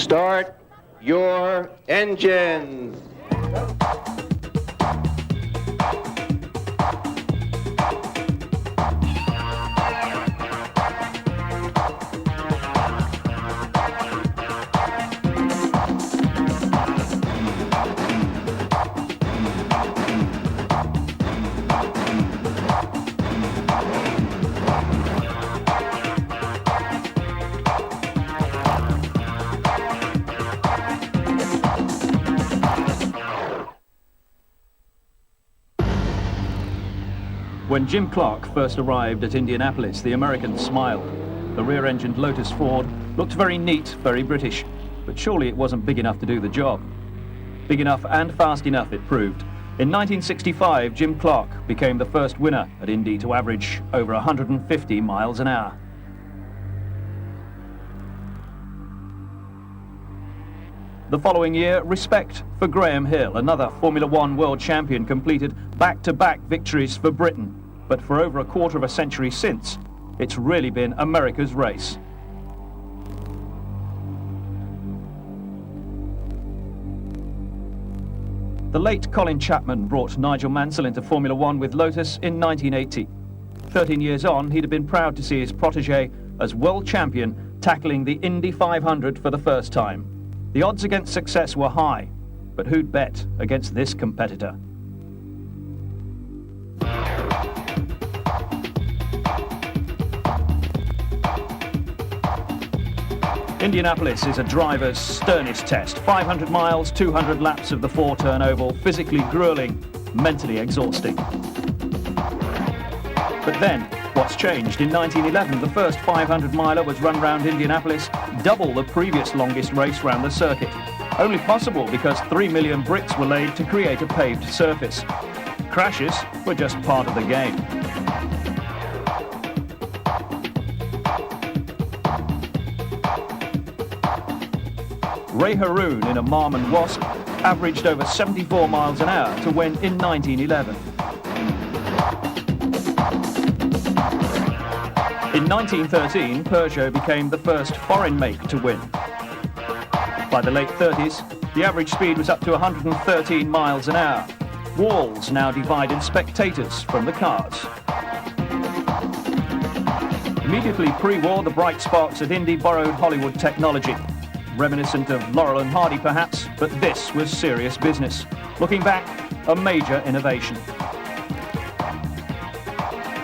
Start your engines. When Jim Clark first arrived at Indianapolis, the American smiled. The rear-engined Lotus Ford looked very neat, very British, but surely it wasn't big enough to do the job. Big enough and fast enough, it proved. In 1965, Jim Clark became the first winner at Indy to average over 150 miles an hour. The following year, respect for Graham Hill, another Formula One world champion, completed back-to-back victories for Britain. But for over a quarter of a century since, it's really been America's race. The late Colin Chapman brought Nigel Mansell into Formula One with Lotus in 1980. 13 years on, he'd have been proud to see his protege as world champion tackling the Indy 500 for the first time. The odds against success were high, but who'd bet against this competitor? Indianapolis is a driver's sternest test. 500 miles, 200 laps of the four-turn oval, physically grueling, mentally exhausting. But then, what's changed? In 1911, the first 500-miler was run round Indianapolis, double the previous longest race round the circuit. Only possible because 3 million bricks were laid to create a paved surface. Crashes were just part of the game. Ray Haroon in a Marmon Wasp averaged over 74 miles an hour to win in 1911. In 1913, Peugeot became the first foreign make to win. By the late 30s, the average speed was up to 113 miles an hour. Walls now divided spectators from the cars. Immediately pre-war, the bright sparks at Indy borrowed Hollywood technology. Reminiscent of Laurel and Hardy perhaps, but this was serious business. Looking back, a major innovation.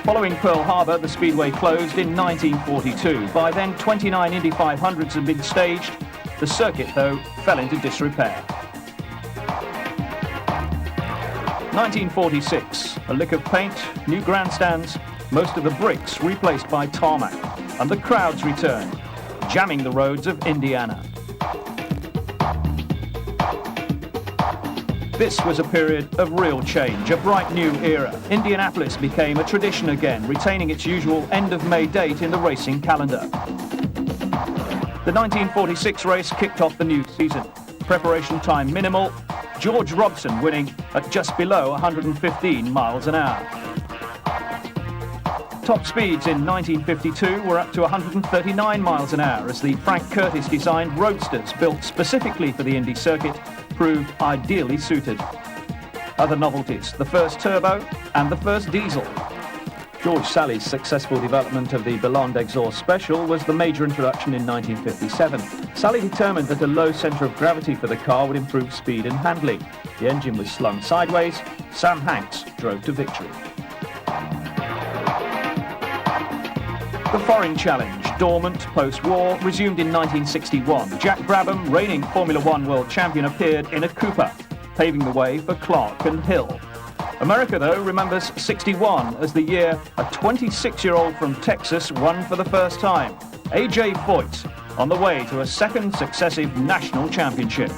Following Pearl Harbor, the speedway closed in 1942. By then, 29 Indy 500s had been staged. The circuit, though, fell into disrepair. 1946, a lick of paint, new grandstands, most of the bricks replaced by tarmac, and the crowds returned, jamming the roads of Indiana. This was a period of real change, a bright new era. Indianapolis became a tradition again, retaining its usual end-of-May date in the racing calendar. The 1946 race kicked off the new season. Preparation time minimal, George Robson winning at just below 115 miles an hour. Top speeds in 1952 were up to 139 miles an hour as the Frank Curtis designed roadsters built specifically for the Indy circuit proved ideally suited. Other novelties, the first turbo and the first diesel. George Sally's successful development of the Belond exhaust special was the major introduction in 1957. Sally determined that a low centre of gravity for the car would improve speed and handling. The engine was slung sideways. Sam Hanks drove to victory. The foreign challenge, dormant post-war, resumed in 1961. Jack Brabham, reigning Formula One world champion, appeared in a Cooper, paving the way for Clark and Hill. America, though, remembers 61 as the year a 26-year-old from Texas won for the first time. A.J. Foyt on the way to a second successive national championship.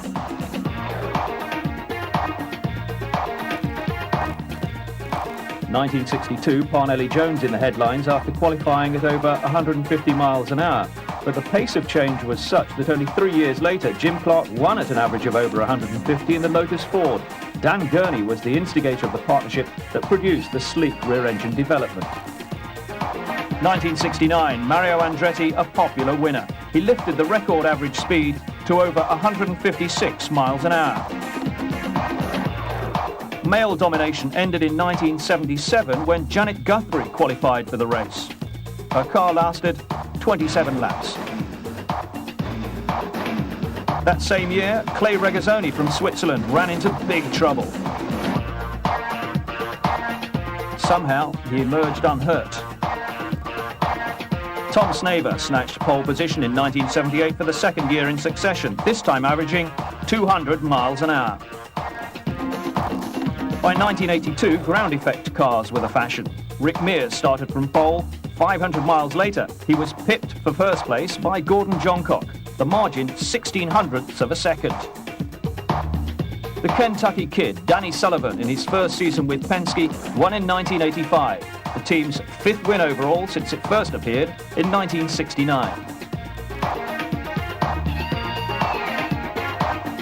(1962), Parnelli Jones in the headlines after qualifying at over 150 miles an hour. But the pace of change was such that only 3 years later, Jim Clark won at an average of over 150 in the Lotus Ford. Dan Gurney was the instigator of the partnership that produced the sleek rear-engine development. 1969, Mario Andretti a popular winner. He lifted the record average speed to over 156 miles an hour. Male domination ended in 1977 when Janet Guthrie qualified for the race. Her car lasted 27 laps. That same year, Clay Regazzoni from Switzerland ran into big trouble. Somehow, he emerged unhurt. Tom Snaver snatched pole position in 1978 for the second year in succession, this time averaging 200 miles an hour. By 1982, ground effect cars were the fashion. Rick Mears started from pole. 500 miles later, he was pipped for first place by Gordon Johncock, the margin 1600ths of a second. The Kentucky Kid, Danny Sullivan, in his first season with Penske, won in 1985, the team's 5th win overall since it first appeared in 1969.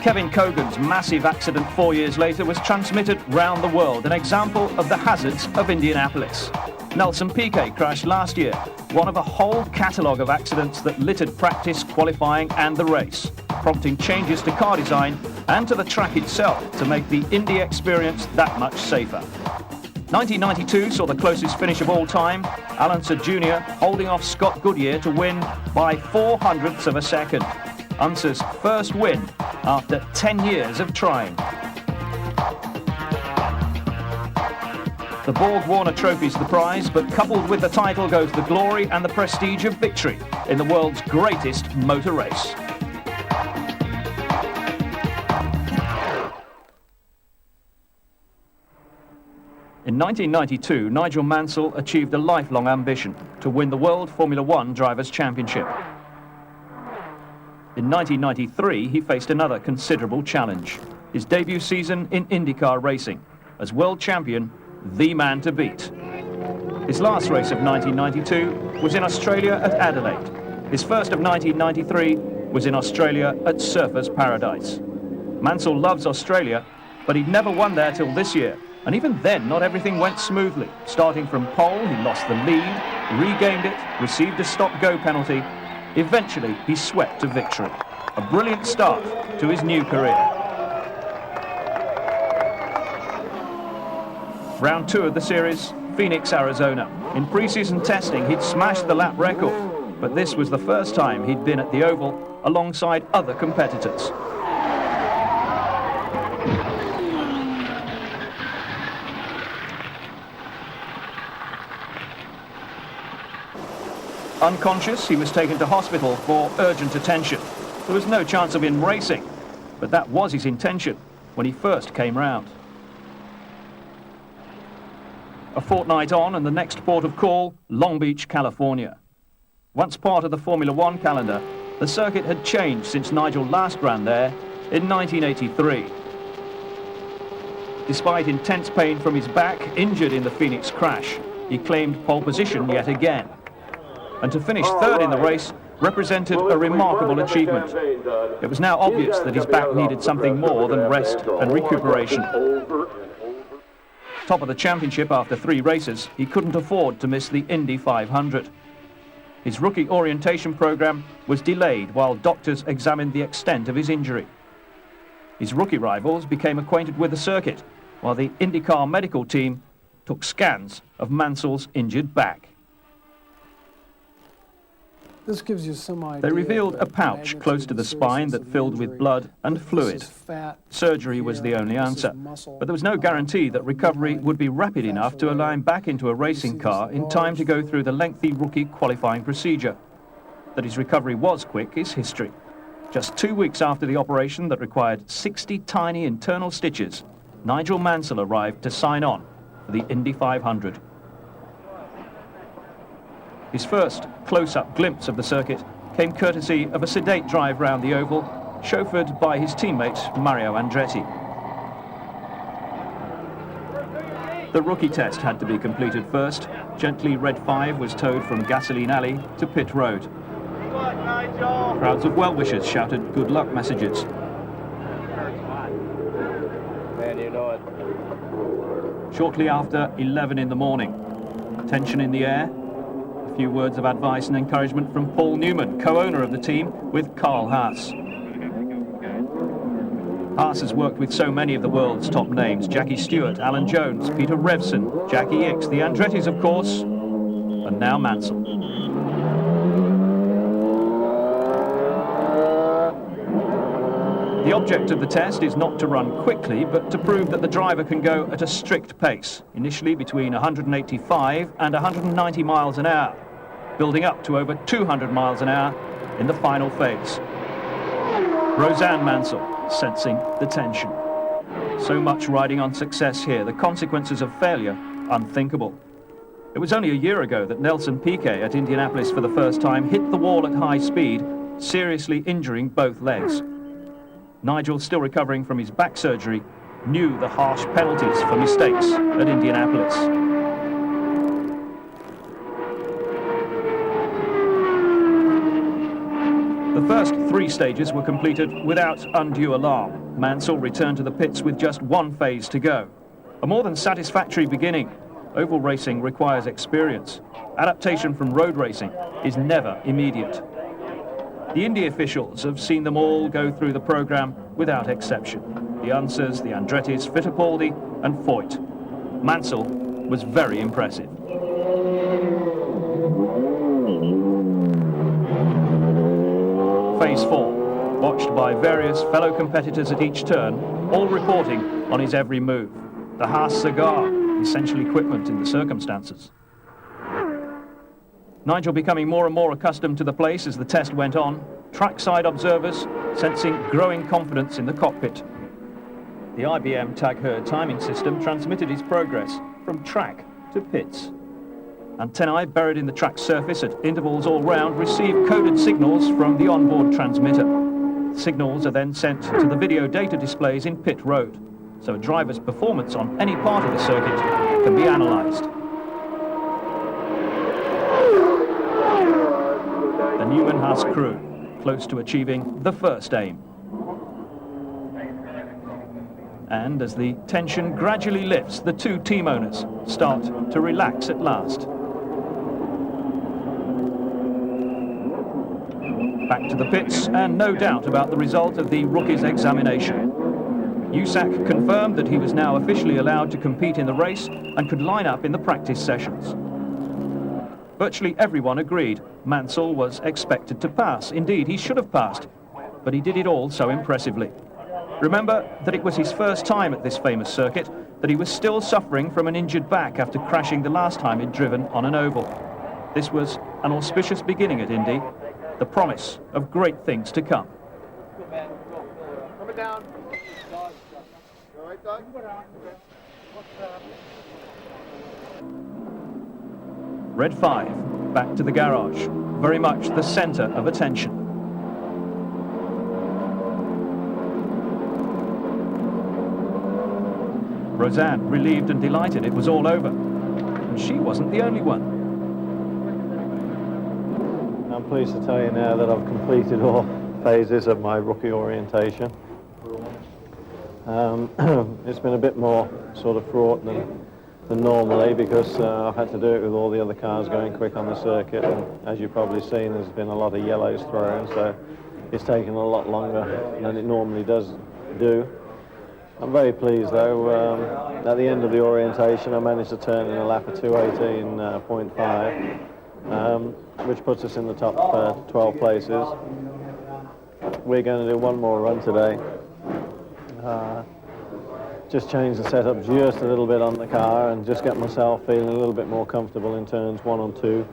Kevin Cogan's massive accident 4 years later was transmitted round the world, an example of the hazards of Indianapolis. Nelson Piquet crashed last year, one of a whole catalogue of accidents that littered practice, qualifying and the race, prompting changes to car design and to the track itself to make the Indy experience that much safer. 1992 saw the closest finish of all time, Alan Unser Jr. holding off Scott Goodyear to win by 400ths of a second. Unser's first win after 10 years of trying. The Borg Warner Trophy's the prize, but coupled with the title goes the glory and the prestige of victory in the world's greatest motor race. In 1992, Nigel Mansell achieved a lifelong ambition to win the World Formula One Drivers' Championship. In 1993, he faced another considerable challenge, his debut season in IndyCar racing, as world champion, the man to beat. His last race of 1992 was in Australia at Adelaide. His first of 1993 was in Australia at Surfers Paradise. Mansell loves Australia, but he'd never won there till this year, and even then not everything went smoothly. Starting from pole, he lost the lead, regained it, received a stop-go penalty. Eventually, he swept to victory. A brilliant start to his new career. Round 2 of the series, Phoenix, Arizona. In pre-season testing, he'd smashed the lap record, but this was the first time he'd been at the Oval alongside other competitors. Unconscious, he was taken to hospital for urgent attention. There was no chance of him racing, but that was his intention when he first came round. A fortnight on, and the next port of call, Long Beach, California. Once part of the Formula One calendar, the circuit had changed since Nigel last ran there in 1983. Despite intense pain from his back, injured in the Phoenix crash, he claimed pole position yet again. And to finish third in the race represented a remarkable achievement. It was now obvious that his back needed something more than rest and recuperation. Top of the championship after 3 races, he couldn't afford to miss the Indy 500. His rookie orientation program was delayed while doctors examined the extent of his injury. His rookie rivals became acquainted with the circuit, while the IndyCar medical team took scans of Mansell's injured back. This gives you some idea. They revealed a pouch close to the spine that filled with blood and fluid. Surgery was the only answer, but there was no guarantee that recovery would be rapid enough to allow him back into a racing car in time to go through the lengthy rookie qualifying procedure. That his recovery was quick is history. Just 2 weeks after the operation that required 60 tiny internal stitches, Nigel Mansell arrived to sign on for the Indy 500. His first close-up glimpse of the circuit came courtesy of a sedate drive round the Oval, chauffeured by his teammate Mario Andretti. The rookie test had to be completed first. Gently Red 5 was towed from Gasoline Alley to Pit Road. Crowds of well-wishers shouted good luck messages. Man, you know it. Shortly after 11 in the morning, tension in the air. A few words of advice and encouragement from Paul Newman, co-owner of the team with Carl Haas. Haas has worked with so many of the world's top names: Jackie Stewart, Alan Jones, Peter Revson, Jackie Ickx, the Andrettis, of course, and now Mansell. The object of the test is not to run quickly, but to prove that the driver can go at a strict pace, initially between 185 and 190 miles an hour, building up to over 200 miles an hour in the final phase. Roseanne Mansell sensing the tension. So much riding on success here, the consequences of failure unthinkable. It was only a year ago that Nelson Piquet at Indianapolis for the first time hit the wall at high speed, seriously injuring both legs. Nigel, still recovering from his back surgery, knew the harsh penalties for mistakes at Indianapolis. The first 3 stages were completed without undue alarm. Mansell returned to the pits with just 1 phase to go. A more than satisfactory beginning. Oval racing requires experience. Adaptation from road racing is never immediate. The Indy officials have seen them all go through the program without exception. The Unsers, the Andrettis, Fittipaldi and Foyt. Mansell was very impressive. Phase 4, watched by various fellow competitors at each turn, all reporting on his every move. The Haas cigar, essential equipment in the circumstances. Nigel becoming more and more accustomed to the place as the test went on, trackside observers sensing growing confidence in the cockpit. The IBM tag-herd timing system transmitted his progress from track to pits. Antennae buried in the track surface at intervals all round receive coded signals from the onboard transmitter. Signals are then sent to the video data displays in pit road, so a driver's performance on any part of the circuit can be analysed. The Newman Haas crew, close to achieving the first aim. And as the tension gradually lifts, the 2 team owners start to relax at last. Back to the pits, and no doubt about the result of the rookies' examination. USAC confirmed that he was now officially allowed to compete in the race and could line up in the practice sessions. Virtually everyone agreed Mansell was expected to pass. Indeed, he should have passed, but he did it all so impressively. Remember that it was his first time at this famous circuit, that he was still suffering from an injured back after crashing the last time he'd driven on an oval. This was an auspicious beginning at Indy, the promise of great things to come. Coming down. All right, Doug? Red 5, back to the garage, very much the centre of attention. Roseanne, relieved and delighted it was all over. And she wasn't the only one. I'm pleased to tell you now that I've completed all phases of my rookie orientation. It's been a bit more sort of fraught than normally because I've had to do it with all the other cars going quick on the circuit, and as you've probably seen, there's been a lot of yellows thrown, so it's taken a lot longer than it normally does do. I'm very pleased though. At the end of the orientation I managed to turn in a lap of 2:18.5, which puts us in the top 12 places. We're going to do one more run today. Just change the setup just a little bit on the car and just get myself feeling a little bit more comfortable in turns 1 and 2.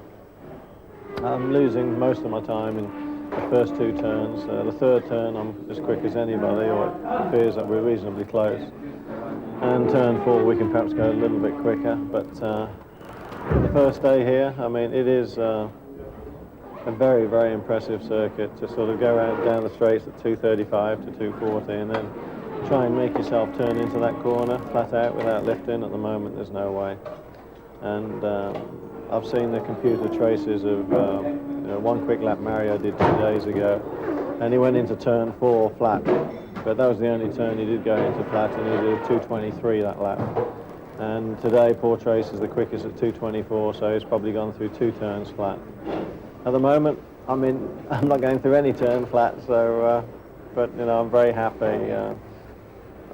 I'm losing most of my time in the first 2 turns. The third turn I'm as quick as anybody, or it appears that we're reasonably close. And turn 4 we can perhaps go a little bit quicker, but the first day here, I mean, it is a very, very impressive circuit to sort of go out down the straights at 2:35 to 2:40 and then try and make yourself turn into that corner flat out without lifting. At the moment there's no way. And I've seen the computer traces of one quick lap Mario did 2 days ago, and he went into turn 4 flat, but that was the only turn he did go into flat, and he did 2:23 that lap. And today poor Trace is the quickest at 2:24, so he's probably gone through 2 turns flat. At the moment, I mean, I'm not going through any turn flat, so but you know, I'm very happy.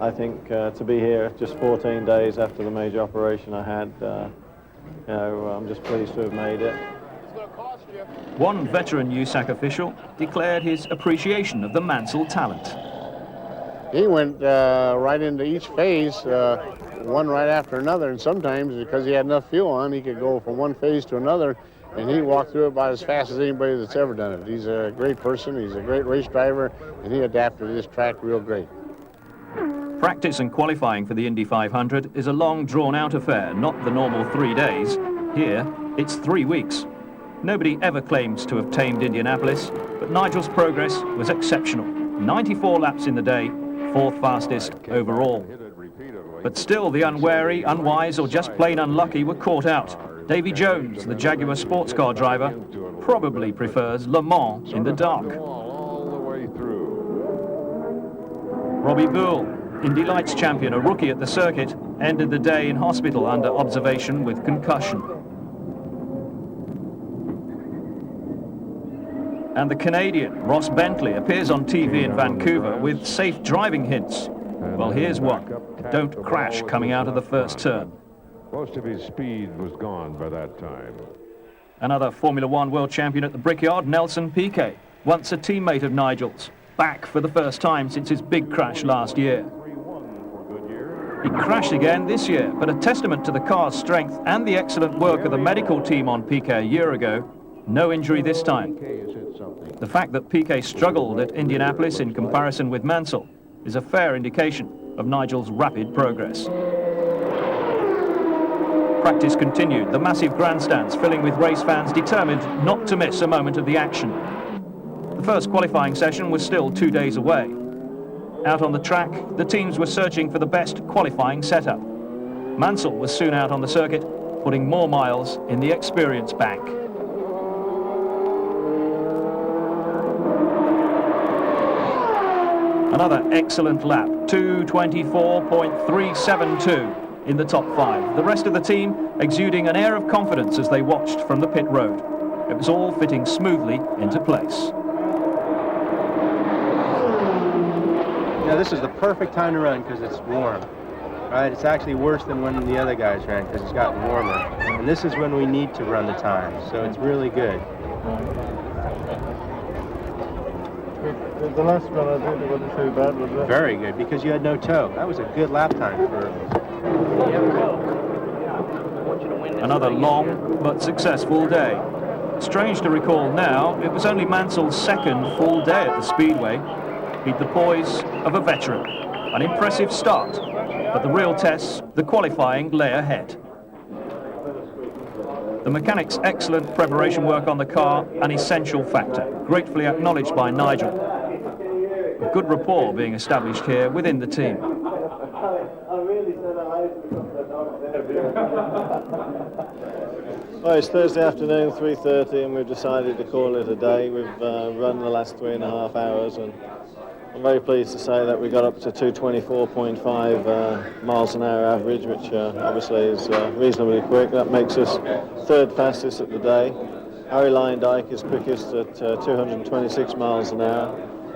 I think to be here just 14 days after the major operation I had, you know, I'm just pleased to have made it. One veteran USAC official declared his appreciation of the Mansell talent. He went right into each phase, one right after another, and sometimes because he had enough fuel on, he could go from one phase to another, and he walked through it about as fast as anybody that's ever done it. He's a great person, he's a great race driver, and he adapted to this track real great. Practice and qualifying for the Indy 500 is a long, drawn-out affair, not the normal 3 days. Here, it's 3 weeks. Nobody ever claims to have tamed Indianapolis, but Nigel's progress was exceptional. 94 laps in the day, 4th fastest overall. But still, the unwary, unwise, or just plain unlucky were caught out. Davy Jones, the Jaguar sports car driver, probably prefers Le Mans in the dark. Robbie Buell, Indy Lights champion, a rookie at the circuit, ended the day in hospital under observation with concussion. And the Canadian, Ross Bentley, appears on TV in Vancouver with safe driving hints. Well, here's one. Don't crash coming out of the first turn. Most of his speed was gone by that time. Another Formula One world champion at the Brickyard, Nelson Piquet, once a teammate of Nigel's, back for the first time since his big crash last year. He crashed again this year, but a testament to the car's strength and the excellent work of the medical team on Piquet a year ago. No injury this time. The fact that Piquet struggled at Indianapolis in comparison with Mansell is a fair indication of Nigel's rapid progress. Practice continued, the massive grandstands filling with race fans determined not to miss a moment of the action. The first qualifying session was still 2 days away. Out on the track, the teams were searching for the best qualifying setup. Mansell was soon out on the circuit, putting more miles in the experience bank. Another excellent lap, 2:24.372 in the top 5. The rest of the team exuding an air of confidence as they watched from the pit road. It was all fitting smoothly into place. Yeah, this is the perfect time to run because it's warm, right? It's actually worse than when the other guys ran because it's gotten warmer. And this is when we need to run the time, so it's really good. The last one I did wasn't too bad, was it? Very good, because you had no toe. That was a good lap time for... Another long but successful day. Strange to recall now, it was only Mansell's second full day at the Speedway. Beat the poise of a veteran. An impressive start, but the real tests, the qualifying, lay ahead. The mechanics' excellent preparation work on the car, an essential factor, gratefully acknowledged by Nigel. A good rapport being established here within the team. Well, it's Thursday afternoon, 3:30, and we've decided to call it a day. We've run the last 3.5 hours, and I'm very pleased to say that we got up to 224.5 miles an hour average, which obviously is reasonably quick. That makes us third fastest at the day. Harry Lyndike is quickest at 226 miles an hour.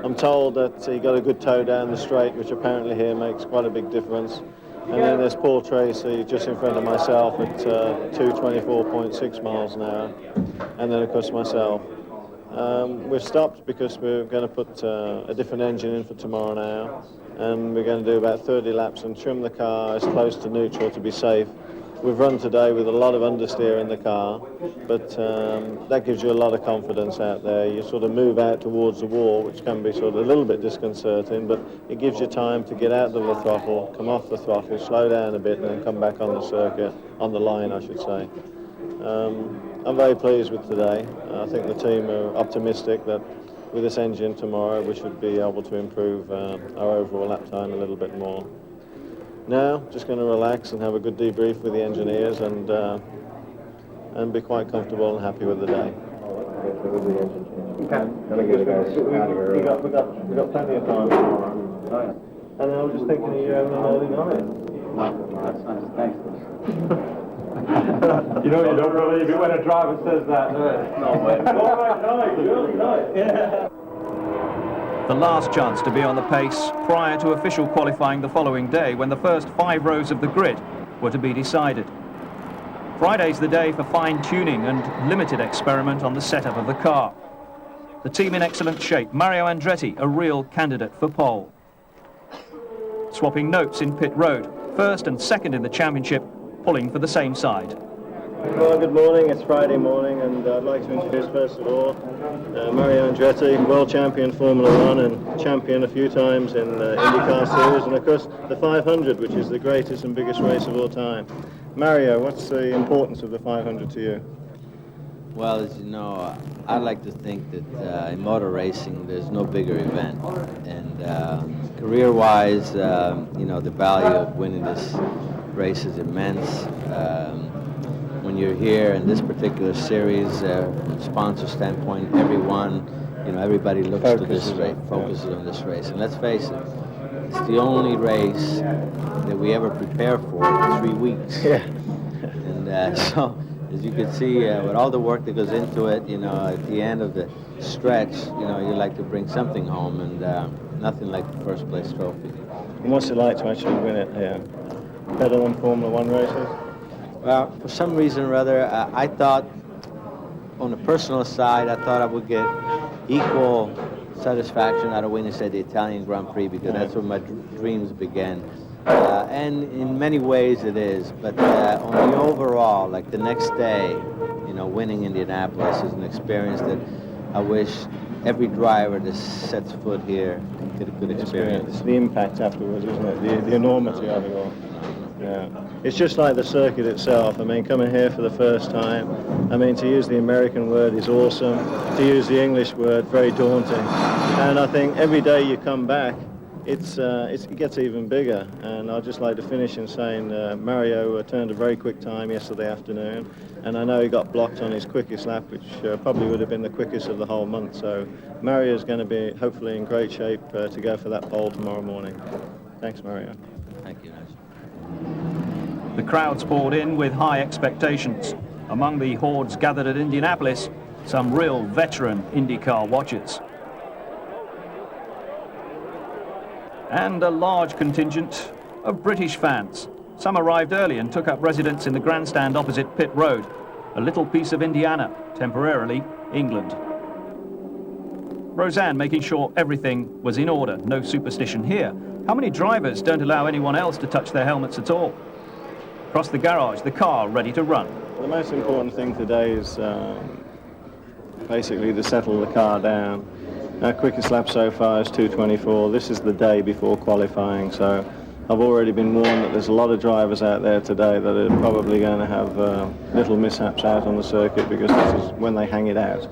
I'm told that he got a good toe down the straight, which apparently here makes quite a big difference. And then there's Paul Tracy just in front of myself at 224.6 miles an hour. And then, of course, myself. We've stopped because we're going to put a different engine in for tomorrow now. And we're going to do about 30 laps and trim the car as close to neutral to be safe. We've run today with a lot of understeer in the car, but that gives you a lot of confidence out there. You sort of move out towards the wall, which can be sort of a little bit disconcerting, but it gives you time to get out of the throttle, come off the throttle, slow down a bit, and then come back on the circuit, on the line, I should say. I'm very pleased with today. I think the team are optimistic that with this engine tomorrow, we should be able to improve our overall lap time a little bit more. Now, just going to relax and have a good debrief with the engineers and be quite comfortable and happy with the day. We got plenty of time tomorrow. And I was just thinking of you having an early night. Thanks. You know, you don't believe it when a driver says that, do you? No way. All right, night, early night. Yeah. the last chance to be on the pace prior to official qualifying the following day, when the first 5 rows of the grid were to be decided. Friday's the day for fine-tuning and limited experiment on the setup of the car. The team in excellent shape, Mario Andretti, a real candidate for pole. Swapping notes in pit road, first and second in the championship, pulling for the same side. Well, good morning. It's Friday morning, and I'd like to introduce, first of all, Mario Andretti, world champion Formula 1 and champion a few times in the IndyCar Series, and of course the 500, which is the greatest and biggest race of all time. Mario, what's the importance of the 500 to you? Well, as you know, I like to think that in motor racing there's no bigger event, and career-wise, you know, the value of winning this race is immense. When you're here in this particular series, from a sponsor standpoint, everybody looks to this race, focuses on this race. And let's face it, it's the only race that we ever prepare for 3 weeks. Yeah. And so, as you can see, with all the work that goes into it, you know, at the end of the stretch, you know, you like to bring something home, and nothing like the first place trophy. And what's it like to actually win it here? Better than Formula 1 races? Well, for some reason or other, I thought, on the personal side, I thought I would get equal satisfaction out of winning, say, the Italian Grand Prix, because that's where my dreams began. And in many ways it is, but on the overall, like the next day, you know, winning Indianapolis is an experience that I wish every driver that sets foot here could experience. It's the impact afterwards, isn't it? The enormity of it all. Yeah. It's just like the circuit itself. I mean, coming here for the first time, I mean, to use the American word is awesome. To use the English word, very daunting. And I think every day you come back, it gets even bigger. And I'd just like to finish in saying Mario turned a very quick time yesterday afternoon. And I know he got blocked on his quickest lap, which probably would have been the quickest of the whole month. So Mario's going to be hopefully in great shape to go for that pole tomorrow morning. Thanks, Mario. Thank you, Nigel. The crowds poured in with high expectations. Among the hordes gathered at Indianapolis, some real veteran IndyCar watchers. And a large contingent of British fans. Some arrived early and took up residence in the grandstand opposite Pit Road, a little piece of Indiana, temporarily England. Roseanne making sure everything was in order, no superstition here. How many drivers don't allow anyone else to touch their helmets at all? Across the garage, the car ready to run. The most important thing today is basically to settle the car down. Our quickest lap so far is 2:24. This is the day before qualifying, so I've already been warned that there's a lot of drivers out there today that are probably going to have little mishaps out on the circuit, because this is when they hang it out.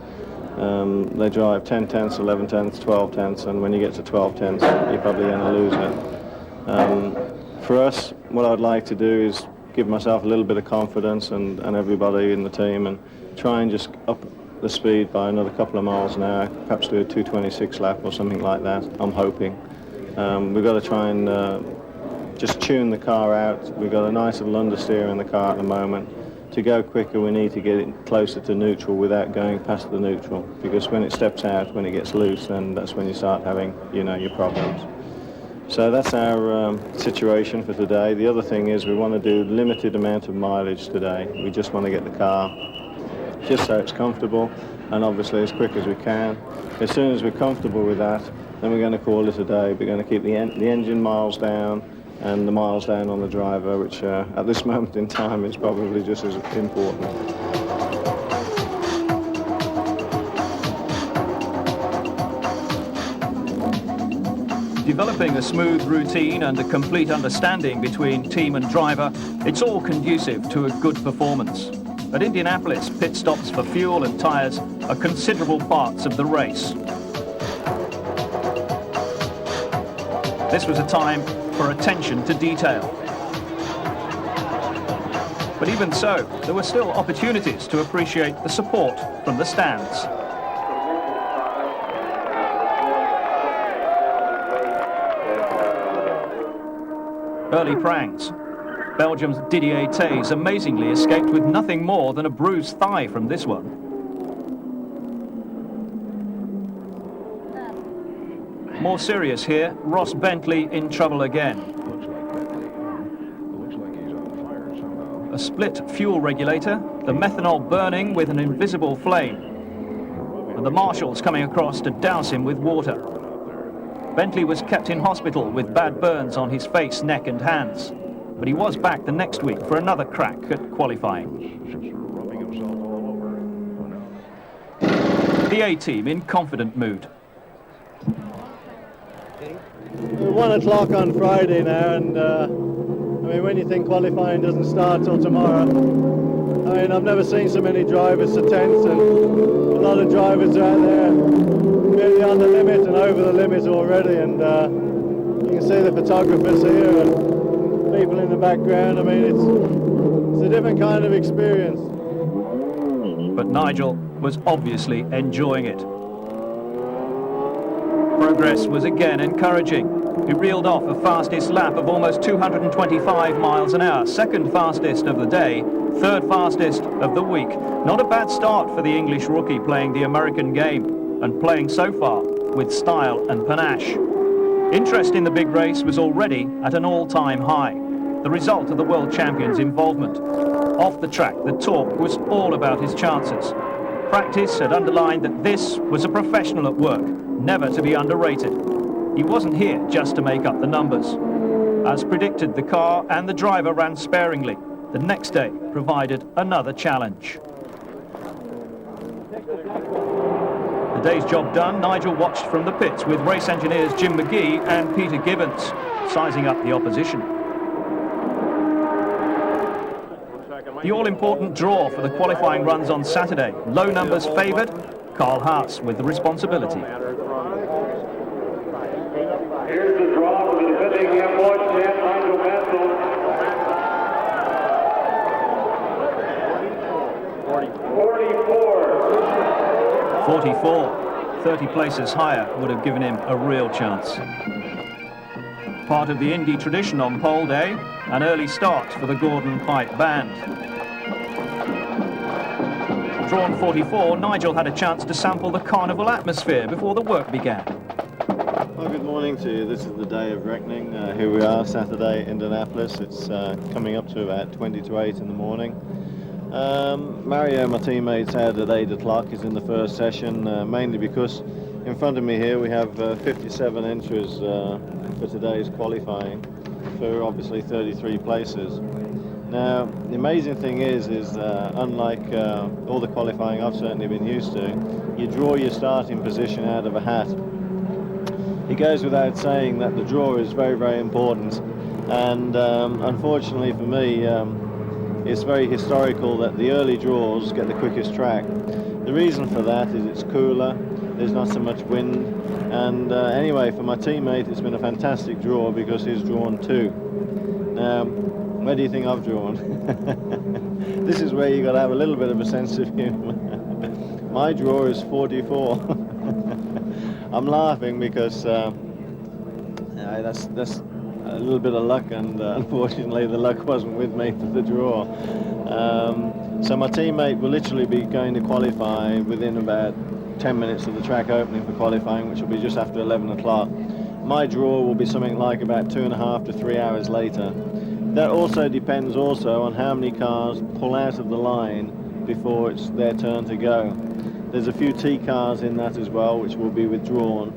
They drive 10 tenths, 11 tenths, 12 tenths, and when you get to 12 tenths, you're probably going to lose it. For us, what I'd like to do is give myself a little bit of confidence and everybody in the team, and try and just up the speed by another couple of miles an hour, perhaps do a 2:26 lap or something like that, I'm hoping. We've got to try and just tune the car out. We've got a nice little understeer in the car at the moment. To go quicker, we need to get it closer to neutral without going past the neutral, because when it steps out, when it gets loose, then that's when you start having, you know, your problems. So that's our situation for today. The other thing is we want to do limited amount of mileage today. We just want to get the car just so it's comfortable, and obviously as quick as we can. As soon as we're comfortable with that, then we're going to call it a day. We're going to keep the engine miles down and the miles down on the driver, which at this moment in time is probably just as important. Developing a smooth routine and a complete understanding between team and driver, it's all conducive to a good performance. At Indianapolis, pit stops for fuel and tyres are considerable parts of the race. This was a time for attention to detail. But even so, there were still opportunities to appreciate the support from the stands. Early pranks. Belgium's Didier Tays amazingly escaped with nothing more than a bruised thigh from this one. More serious here, Ross Bentley in trouble again. Looks like he's on fire somehow. A split fuel regulator, the methanol burning with an invisible flame, and the marshals coming across to douse him with water. Bentley was kept in hospital with bad burns on his face, neck and hands, but he was back the next week for another crack at qualifying. Just rubbing himself all over. The A-team in confident mood. 1 o'clock on Friday now, and I mean, when you think qualifying doesn't start till tomorrow, I mean, I've never seen so many drivers so tense, and a lot of drivers are out there really on the limit and over the limit already, and you can see the photographers here and people in the background. I mean, it's a different kind of experience. But Nigel was obviously enjoying it. Progress was again encouraging. He reeled off a fastest lap of almost 225 miles an hour, second fastest of the day, third fastest of the week. Not a bad start for the English rookie playing the American game, and playing so far with style and panache. Interest in the big race was already at an all-time high, the result of the world champion's involvement. Off the track, the talk was all about his chances. Practice had underlined that this was a professional at work, never to be underrated. He wasn't here just to make up the numbers. As predicted, the car and the driver ran sparingly. The next day provided another challenge. The day's job done, Nigel watched from the pits with race engineers Jim McGee and Peter Gibbons, sizing up the opposition. The all-important draw for the qualifying runs on Saturday. Low numbers favoured, Carl Haas with the responsibility. Here's the draw for the defending F1 champ, Nigel Mansell. 44. 30 places higher would have given him a real chance. Part of the Indy tradition on pole day, an early start for the Gordon Pipe Band. Drawn 44, Nigel had a chance to sample the carnival atmosphere before the work began. Well, good morning to you. This is the day of reckoning. Here we are, Saturday, Indianapolis. It's coming up to about 20 to 8 in the morning. Mario, my teammate's out at 8 o'clock. He's in the first session, mainly because in front of me here we have 57 entries for today's qualifying for obviously 33 places. Now, the amazing thing is unlike all the qualifying I've certainly been used to, you draw your starting position out of a hat. It goes without saying that the draw is very, very important, and unfortunately for me, it's very historical that the early draws get the quickest track. The reason for that is it's cooler, there's not so much wind, and anyway, for my teammate, it's been a fantastic draw because he's drawn 2. Now, where do you think I've drawn? This is where you got to have a little bit of a sense of humour. My draw is 44. I'm laughing because that's a little bit of luck, and unfortunately the luck wasn't with me for the draw. So my teammate will literally be going to qualify within about 10 minutes of the track opening for qualifying, which will be just after 11 o'clock. My draw will be something like about 2.5 to 3 hours later. That also depends also on how many cars pull out of the line before it's their turn to go. There's a few T cars in that as well, which will be withdrawn.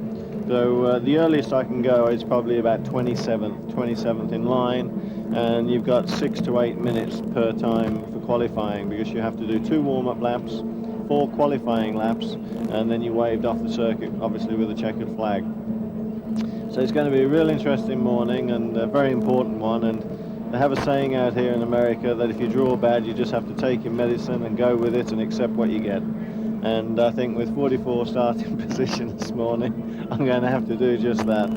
So the earliest I can go is probably about 27th in line, and you've got 6 to 8 minutes per time for qualifying, because you have to do 2 warm-up laps, 4 qualifying laps, and then you waved off the circuit, obviously with a checkered flag. So it's going to be a real interesting morning and a very important one, and they have a saying out here in America that if you draw bad, you just have to take your medicine and go with it and accept what you get. And I think with 44 starting position this morning, I'm going to have to do just that.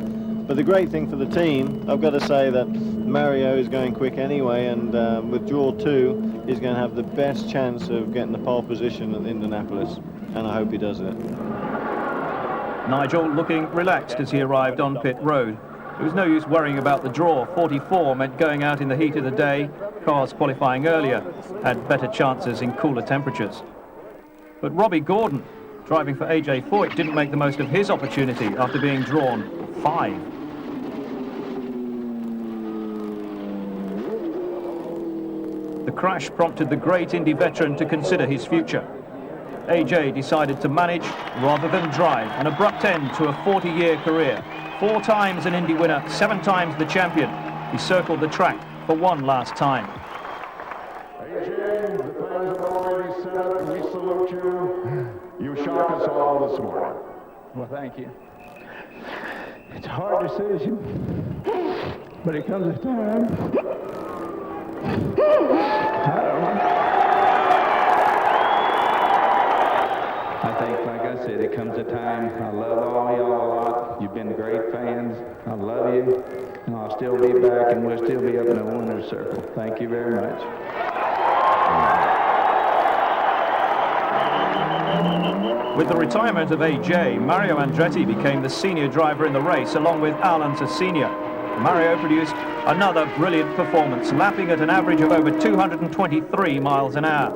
But the great thing for the team, I've got to say that Mario is going quick anyway, and with draw 2, he's going to have the best chance of getting the pole position at Indianapolis, and I hope he does it. Nigel looking relaxed as he arrived on pit road. There was no use worrying about the draw. 44 meant going out in the heat of the day. Cars qualifying earlier had better chances in cooler temperatures. But Robbie Gordon Driving for A.J. Foyt didn't make the most of his opportunity after being drawn 5. The crash prompted the great Indy veteran to consider his future. A.J. decided to manage rather than drive, an abrupt end to a 40-year career. 4 times an Indy winner, 7 times the champion. He circled the track for one last time. A.J., the fans have already said, we salute you. You shocked us all this morning. Well, thank you. It's a hard decision, but it comes a time. I don't know. I think, like I said, it comes a time. I love all y'all a lot. You've been great fans. I love you, and I'll still be back, and we'll still be up in the winner's circle. Thank you very much. With the retirement of A.J., Mario Andretti became the senior driver in the race, along with Al Unser Sr. Mario produced another brilliant performance, lapping at an average of over 223 miles an hour.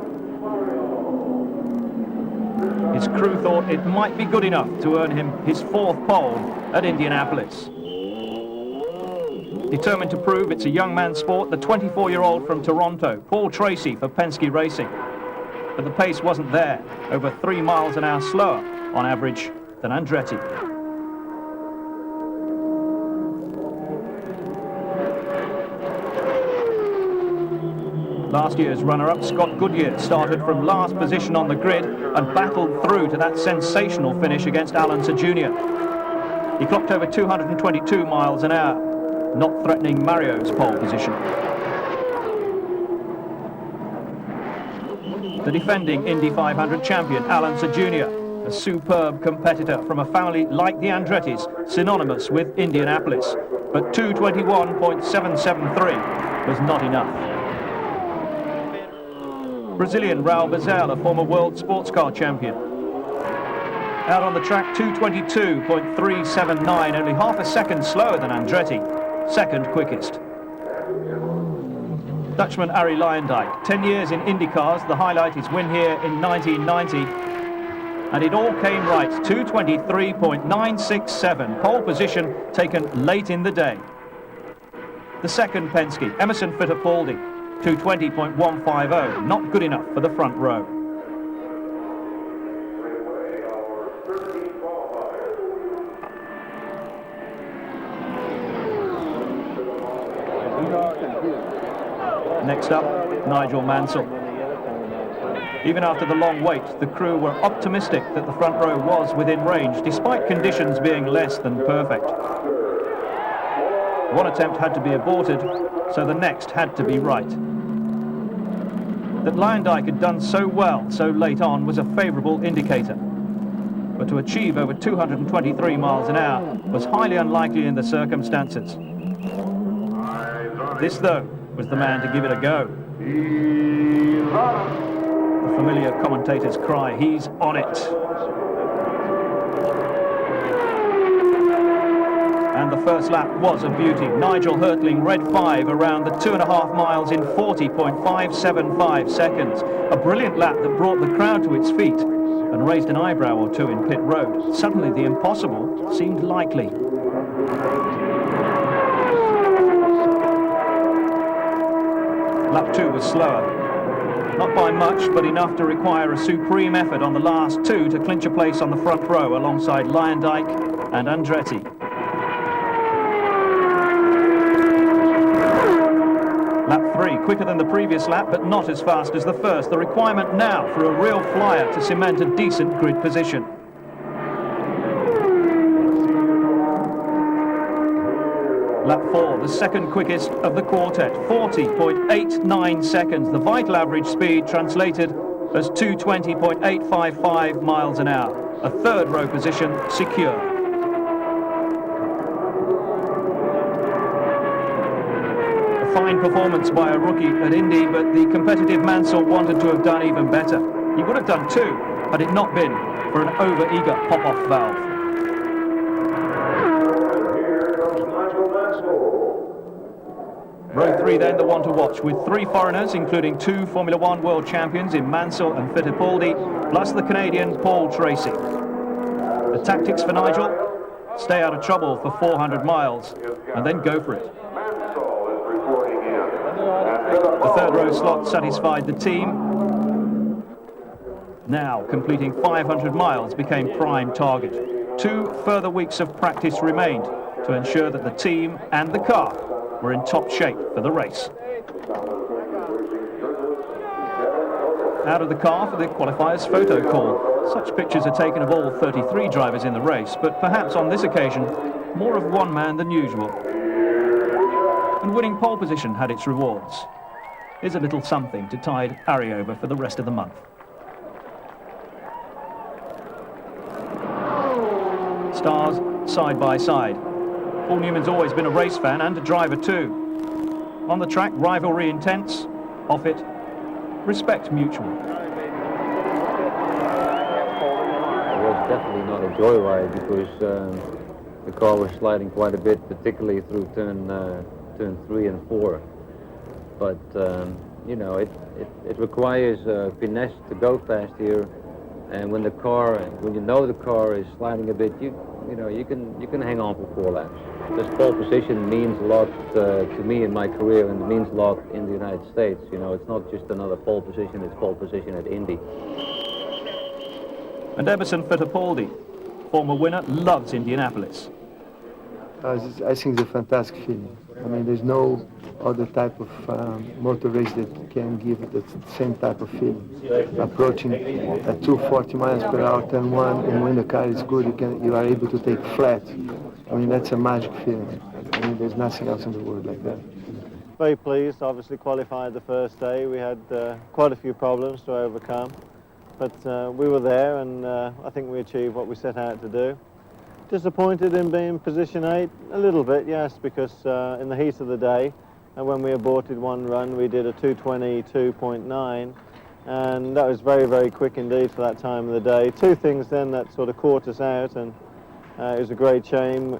His crew thought it might be good enough to earn him his 4th pole at Indianapolis. Determined to prove it's a young man's sport, the 24-year-old from Toronto, Paul Tracy for Penske Racing. But the pace wasn't there, over 3 miles an hour slower on average than Andretti. Last year's runner-up, Scott Goodyear, started from last position on the grid and battled through to that sensational finish against Al Unser Jr. He clocked over 222 miles an hour, not threatening Mario's pole position. The defending Indy 500 champion, Al Unser Jr., a superb competitor from a family like the Andrettis, synonymous with Indianapolis. But 221.773 was not enough. Brazilian Raul Boesel, a former world sports car champion. Out on the track, 222.379, only half a second slower than Andretti, second quickest. Dutchman Arie Luyendyk, 10 years in IndyCars, the highlight is win here in 1990. And it all came right, 223.967, pole position taken late in the day. The second Penske, Emerson Fittipaldi, 220.150, not good enough for the front row. Next up, Nigel Mansell. Even after the long wait, the crew were optimistic that the front row was within range, despite conditions being less than perfect. One attempt had to be aborted, so the next had to be right. That Luyendyk had done so well so late on was a favourable indicator. But to achieve over 223 miles an hour was highly unlikely in the circumstances. This, though, was the man to give it a go. The familiar commentator's cry, he's on it. And the first lap was a beauty. Nigel hurtling red 5 around the 2.5 miles in 40.575 seconds. A brilliant lap that brought the crowd to its feet and raised an eyebrow or two in pit road. Suddenly the impossible seemed likely. Lap 2 was slower. Not by much, but enough to require a supreme effort on the last 2 to clinch a place on the front row alongside Luyendyk and Andretti. Lap 3, quicker than the previous lap, but not as fast as the first. The requirement now for a real flyer to cement a decent grid position. Lap 4, the second quickest of the quartet, 40.89 seconds. The vital average speed translated as 220.855 miles an hour. A third row position secure. A fine performance by a rookie at Indy, but the competitive Mansell wanted to have done even better. He would have done too, had it not been for an over-eager pop-off valve. Row 3 then, the one to watch, with 3 foreigners, including 2 Formula 1 world champions in Mansell and Fittipaldi, plus the Canadian Paul Tracy. The tactics for Nigel: stay out of trouble for 400 miles, and then go for it. The third row slot satisfied the team. Now, completing 500 miles became prime target. 2 further weeks of practice remained to ensure that the team and the car were in top shape for the race. Out of the car for the qualifiers photo call. Such pictures are taken of all 33 drivers in the race, but perhaps on this occasion, more of one man than usual. And winning pole position had its rewards. Here's a little something to tide Harry over for the rest of the month. Stars side by side. Paul Newman's always been a race fan and a driver too. On the track, rivalry intense. Off it, respect mutual. It was definitely not a joyride because the car was sliding quite a bit, particularly through turn 3 and 4. But you know, it requires finesse to go fast here, and when you know the car is sliding a bit, you can hang on for 4 laps. This pole position means a lot to me in my career, and it means a lot in the United States. You know, it's not just another pole position; it's pole position at Indy. And Emerson Fittipaldi, former winner, loves Indianapolis. I think it's a fantastic feeling. I mean, there's no other type of motor race that can give the same type of feeling. Approaching at 240 miles per hour, turn 1, and when the car is good, you are able to take flat. I mean, that's a magic feeling. I mean, there's nothing else in the world like that. Very pleased. Obviously qualified the first day. We had quite a few problems to overcome, but we were there, and I think we achieved what we set out to do. Disappointed in being position 8, a little bit, yes, because in the heat of the day, and when we aborted one run, we did a 2:22.9, and that was very, very quick indeed for that time of the day. 2 things then that sort of caught us out, and it was a great shame.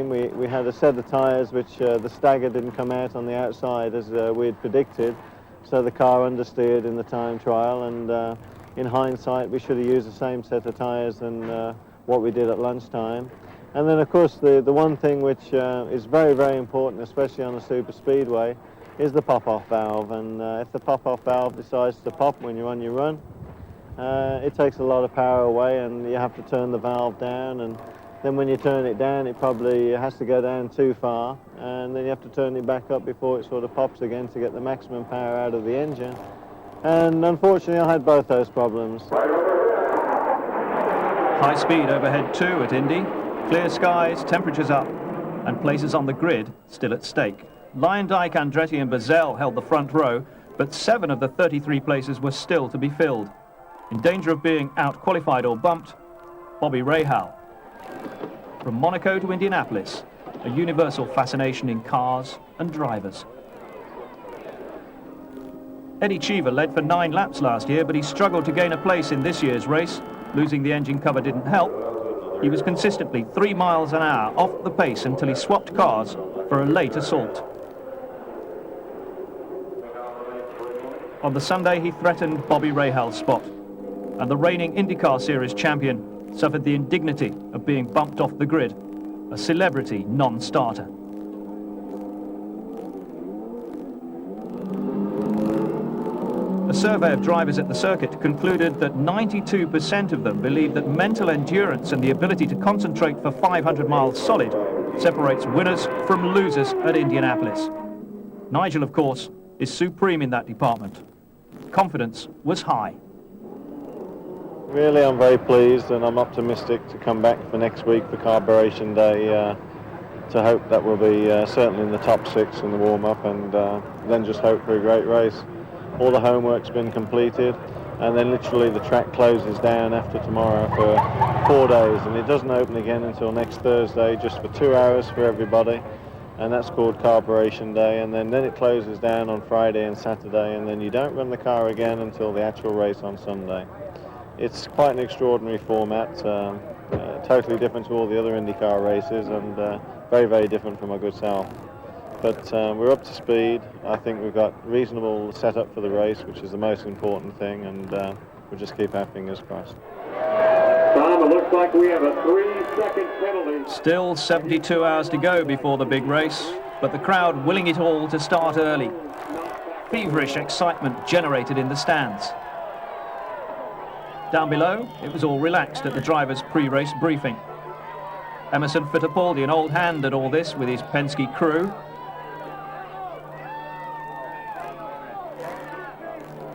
We had a set of tyres which the stagger didn't come out on the outside as we had predicted, so the car understeered in the time trial, and in hindsight we should have used the same set of tyres than what we did at lunchtime. And then of course the one thing which is very, very important, especially on a super speedway, is the pop-off valve. And if the pop-off valve decides to pop when you're on your run, it takes a lot of power away, and you have to turn the valve down, and then when you turn it down, it probably has to go down too far, and then you have to turn it back up before it sort of pops again to get the maximum power out of the engine. And unfortunately I had both those problems. High speed overhead 2 at Indy. Clear skies, temperatures up, and places on the grid still at stake. Lyondike, Andretti and Mansell held the front row, but 7 of the 33 places were still to be filled. In danger of being out-qualified or bumped, Bobby Rahal. From Monaco to Indianapolis, a universal fascination in cars and drivers. Eddie Cheever led for 9 laps last year, but he struggled to gain a place in this year's race. Losing the engine cover didn't help. He was consistently 3 miles an hour off the pace until he swapped cars for a late assault. On the Sunday, he threatened Bobby Rahal's spot, and the reigning IndyCar Series champion suffered the indignity of being bumped off the grid, a celebrity non-starter. A survey of drivers at the circuit concluded that 92% of them believe that mental endurance and the ability to concentrate for 500 miles solid separates winners from losers at Indianapolis. Nigel, of course, is supreme in that department. Confidence was high. Really, I'm very pleased, and I'm optimistic to come back for next week for Carburation Day, to hope that we'll be certainly in the top 6 in the warm-up, and then just hope for a great race. All the homework's been completed, and then literally the track closes down after tomorrow for 4 days, and it doesn't open again until next Thursday, just for 2 hours for everybody, and that's called Carburation Day. And then it closes down on Friday and Saturday, and then you don't run the car again until the actual race on Sunday. It's quite an extraordinary format, totally different to all the other IndyCar races, and very, very different from my good self. But we're up to speed. I think we've got reasonable setup for the race, which is the most important thing, and we'll just keep our fingers crossed. Tom, it looks like we have a 3-second penalty. Still 72 hours to go before the big race, but the crowd willing it all to start early. Feverish excitement generated in the stands. Down below, it was all relaxed at the driver's pre-race briefing. Emerson Fittipaldi, an old hand at all this with his Penske crew.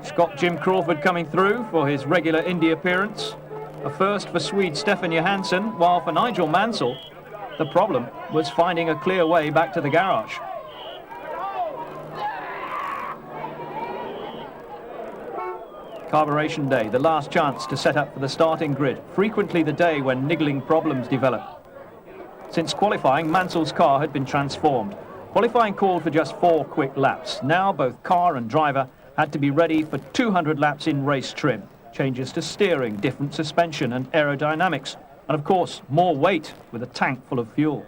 Scott Jim Crawford coming through for his regular Indy appearance. A first for Swede Stefan Johansson, while for Nigel Mansell, the problem was finding a clear way back to the garage. Carburation day, the last chance to set up for the starting grid, frequently the day when niggling problems develop. Since qualifying, Mansell's car had been transformed. Qualifying called for just 4 quick laps. Now both car and driver had to be ready for 200 laps in race trim. Changes to steering, different suspension and aerodynamics, and of course, more weight with a tank full of fuel.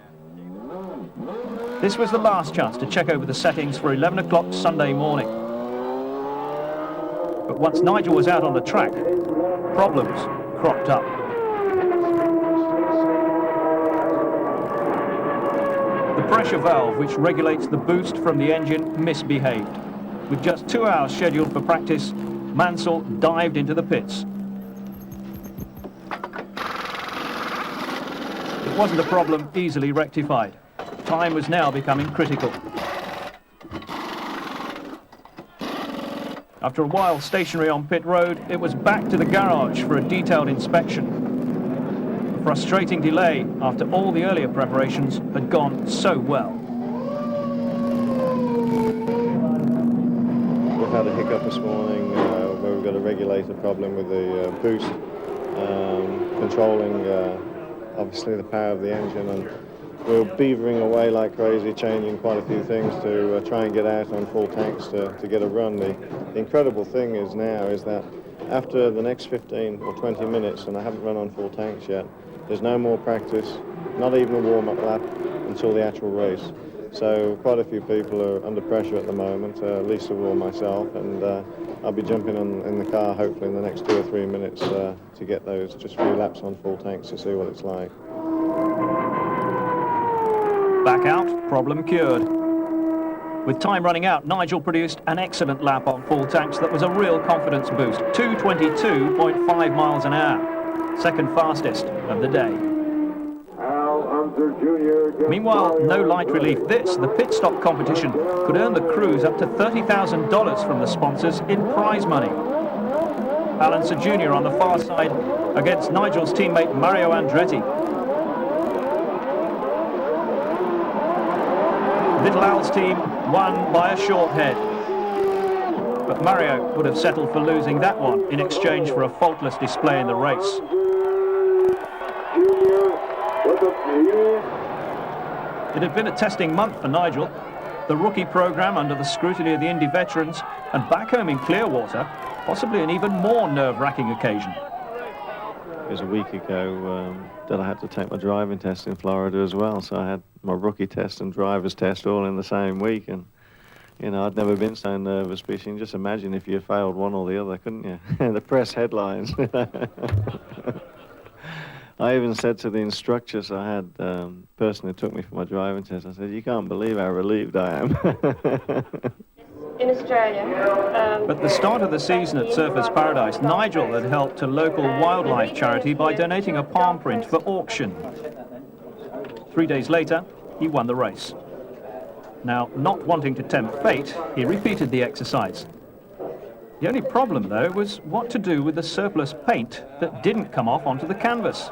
This was the last chance to check over the settings for 11 o'clock Sunday morning. But once Nigel was out on the track, problems cropped up. The pressure valve, which regulates the boost from the engine, misbehaved. With just 2 hours scheduled for practice, Mansell dived into the pits. It wasn't a problem easily rectified. Time was now becoming critical. After a while stationary on pit road, it was back to the garage for a detailed inspection. A frustrating delay after all the earlier preparations had gone so well. We've had a hiccup this morning where we've got a regulator problem with the boost, controlling obviously the power of the engine, and we're beavering away like crazy, changing quite a few things to try and get out on full tanks to get a run. The incredible thing is that after the next 15 or 20 minutes, and I haven't run on full tanks yet, there's no more practice, not even a warm-up lap until the actual race. So quite a few people are under pressure at the moment, least of all myself, and I'll be jumping in the car hopefully in the next 2 or 3 minutes to get those just few laps on full tanks to see what it's like. Back out, problem cured. With time running out, Nigel produced an excellent lap on full tanks that was a real confidence boost. 2:22.5 miles an hour, second fastest of the day. Meanwhile, no light relief this. The pit stop competition could earn the crews up to $30,000 from the sponsors in prize money. Alan Sir Jr. on the far side against Nigel's teammate Mario Andretti. Little Al's team won by a short head. But Mario would have settled for losing that one in exchange for a faultless display in the race. It had been a testing month for Nigel. The rookie program under the scrutiny of the Indy veterans, and back home in Clearwater, possibly an even more nerve-wracking occasion. It was a week ago that I had to take my driving test in Florida as well, so I had my rookie test and driver's test all in the same week, and you know, I'd never been so nervous, but you can just imagine if you failed one or the other, couldn't you? The press headlines. I even said to the instructors I had, person who took me for my driving test, I said, you can't believe how relieved I am. In Australia. At the start of the season at Surfers Paradise, Nigel had helped a local wildlife charity by donating a palm print for auction. 3 days later, he won the race. Now, not wanting to tempt fate, he repeated the exercise. The only problem, though, was what to do with the surplus paint that didn't come off onto the canvas.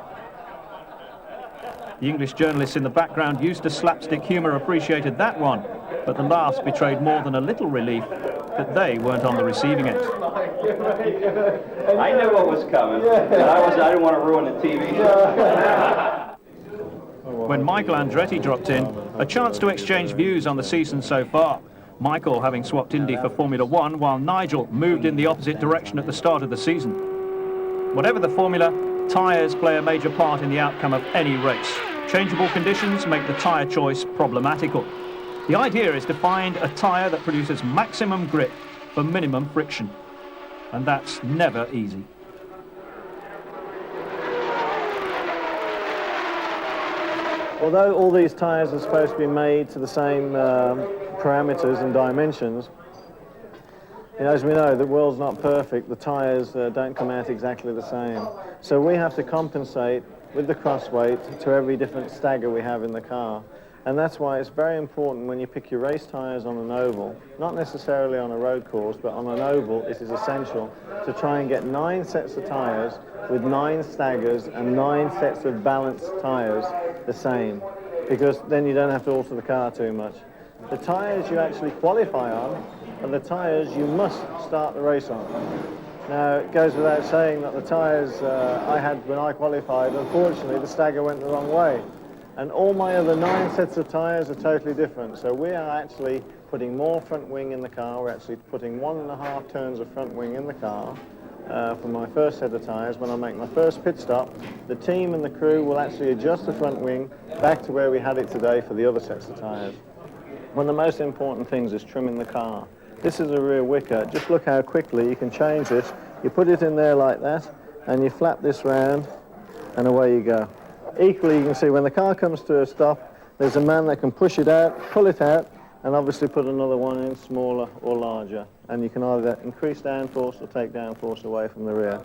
The English journalists in the background used to slapstick humour appreciated that one, but the laughs betrayed more than a little relief that they weren't on the receiving end. I knew what was coming, but I didn't want to ruin the TV show. When Michael Andretti dropped in, a chance to exchange views on the season so far. Michael having swapped Indy for Formula One, while Nigel moved in the opposite direction at the start of the season. Whatever the formula, tyres play a major part in the outcome of any race. Changeable conditions make the tyre choice problematical. The idea is to find a tyre that produces maximum grip for minimum friction, and that's never easy. Although all these tyres are supposed to be made to the same parameters and dimensions, you know, as we know, the world's not perfect. The tyres don't come out exactly the same. So we have to compensate with the cross weight to every different stagger we have in the car. And that's why it's very important when you pick your race tyres on an oval, not necessarily on a road course, but on an oval, it is essential to try and get 9 sets of tyres with 9 staggers and 9 sets of balanced tyres the same, because then you don't have to alter the car too much. The tyres you actually qualify on are the tyres you must start the race on. Now, it goes without saying that the tyres I had when I qualified, unfortunately, the stagger went the wrong way. And all my other 9 sets of tyres are totally different. So we are actually putting more front wing in the car. We're actually putting 1.5 turns of front wing in the car for my first set of tyres. When I make my first pit stop, the team and the crew will actually adjust the front wing back to where we had it today for the other sets of tyres. One of the most important things is trimming the car. This is a rear wicker. Just look how quickly you can change this. You put it in there like that, and you flap this round, and away you go. Equally, you can see when the car comes to a stop, there's a man that can push it out, pull it out, and obviously put another one in, smaller or larger. And you can either increase downforce or take downforce away from the rear.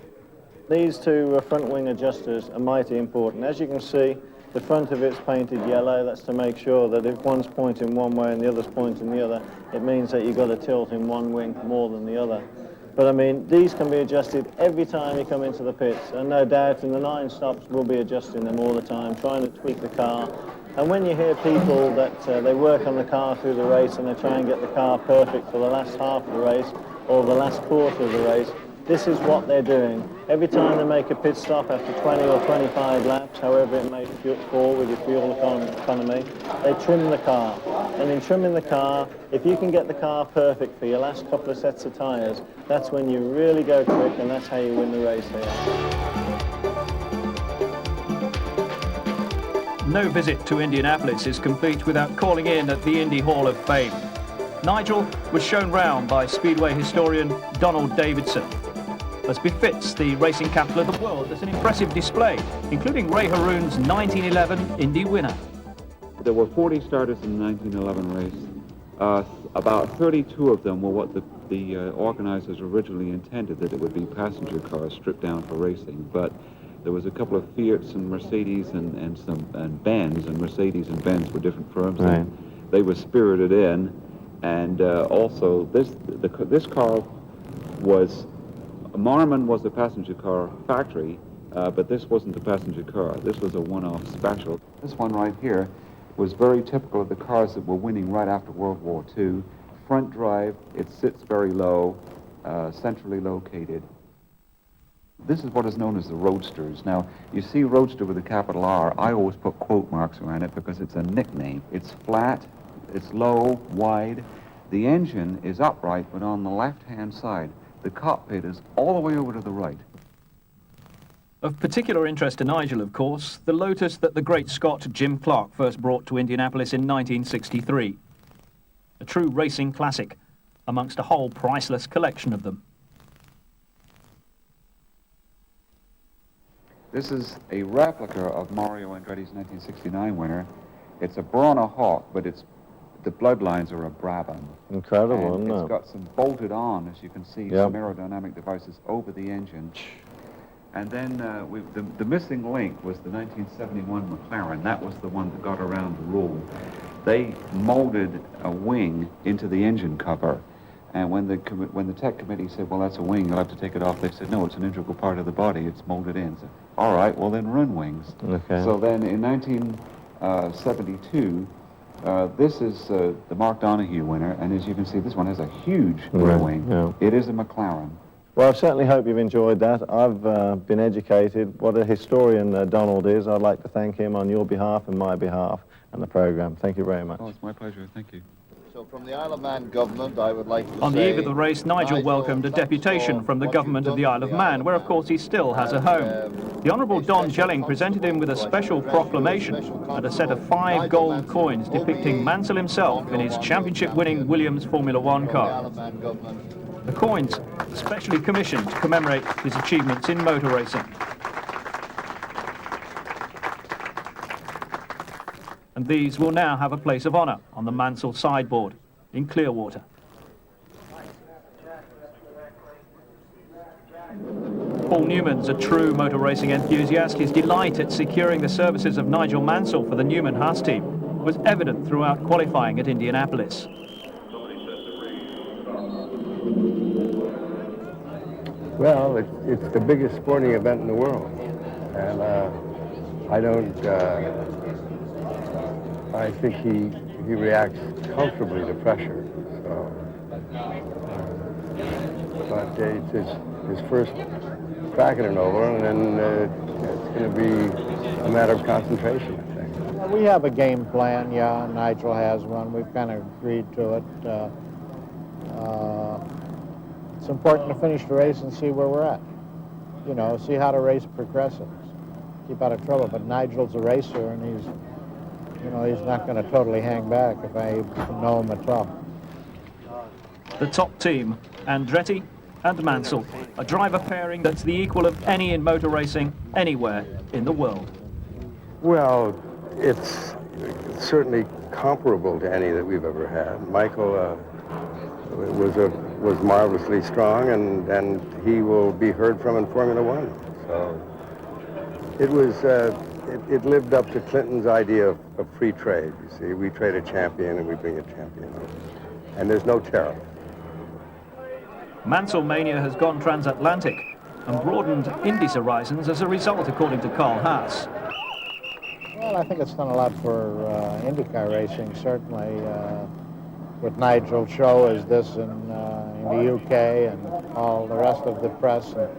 These 2 front wing adjusters are mighty important. As you can see, the front of it's painted yellow. That's to make sure that if one's pointing one way and the other's pointing the other, it means that you've got to tilt in one wing more than the other. But I mean, these can be adjusted every time you come into the pits, and no doubt in the 9 stops we'll be adjusting them all the time, trying to tweak the car. And when you hear people that they work on the car through the race and they try and get the car perfect for the last half of the race or the last quarter of the race, this is what they're doing. Every time they make a pit stop after 20 or 25 laps, however it may fall with your fuel economy, they trim the car. And in trimming the car, if you can get the car perfect for your last couple of sets of tyres, that's when you really go quick, and that's how you win the race here. No visit to Indianapolis is complete without calling in at the Indy Hall of Fame. Nigel was shown round by Speedway historian Donald Davidson. As befits the racing capital of the world, there's an impressive display, including Ray Haroon's 1911 Indy winner. There were 40 starters in the 1911 race. About 32 of them were what the organizers originally intended, that it would be passenger cars stripped down for racing. But there was a couple of Fiats and Mercedes and Benz, and Mercedes and Benz were different firms. Right. They were spirited in, and also this car was. Marmon was a passenger car factory, but this wasn't a passenger car. This was a one-off special. This one right here was very typical of the cars that were winning right after World War II. Front drive, it sits very low, centrally located. This is what is known as the Roadsters. Now, you see Roadster with a capital R. I always put quote marks around it because it's a nickname. It's flat, it's low, wide. The engine is upright, but on the left-hand side. The cockpit is all the way over to the right. Of particular interest to Nigel, of course, the Lotus that the great Scot Jim Clark first brought to Indianapolis in 1963. A true racing classic, amongst a whole priceless collection of them. This is a replica of Mario Andretti's 1969 winner. It's a Brahma Hawk, but the bloodlines are a Brabham. Incredible, and isn't it? It's got some bolted on, as you can see, some aerodynamic devices over the engine. And then the missing link was the 1971 McLaren. That was the one that got around the rule. They molded a wing into the engine cover. And when the tech committee said, well, that's a wing, you'll have to take it off, they said, no, it's an integral part of the body. It's molded in. So, all right, well, then run wings. Okay. So then in 1972, this is the Mark Donohue winner, and as you can see, this one has a huge rear wing. Yeah. It is a McLaren. Well, I certainly hope you've enjoyed that. I've been educated. What a historian Donald is. I'd like to thank him on your behalf and my behalf and the program. Thank you very much. Oh, it's my pleasure. Thank you. So from the Isle of Man government, I would like to On say... the eve of the race, Nigel welcomed a deputation from the government of the Isle of Man, where of course he still has a home. The Honourable Don Jelling presented him with a special proclamation and a set of 5 gold coins depicting Mansell himself in his championship-winning Williams Formula One car. The coins specially commissioned to commemorate his achievements in motor racing. And these will now have a place of honour on the Mansell sideboard in Clearwater. Paul Newman's a true motor racing enthusiast. His delight at securing the services of Nigel Mansell for the Newman Haas team was evident throughout qualifying at Indianapolis. Well, it's the biggest sporting event in the world, and I think he reacts comfortably to pressure. So, but it's his first crack at an oval, and then it's going to be a matter of concentration, I think. Well, we have a game plan, yeah. Nigel has one. We've kind of agreed to it. It's important to finish the race and see where we're at. You know, see how the race progresses. Keep out of trouble. But Nigel's a racer, and he's not going to totally hang back if I know him at all. The top team, Andretti and Mansell, a driver pairing that's the equal of any in motor racing anywhere in the world. Well, it's certainly comparable to any that we've ever had. Michael was marvelously strong, and he will be heard from in Formula One. So it lived up to Clinton's idea of free trade. You see, we trade a champion and we bring a champion, and there's no tariff. Mansell mania has gone transatlantic and broadened Indy's horizons as a result, according to Carl Haas. Well, I think it's done a lot for IndyCar racing, certainly. With Nigel's show as this in the UK and all the rest of the press and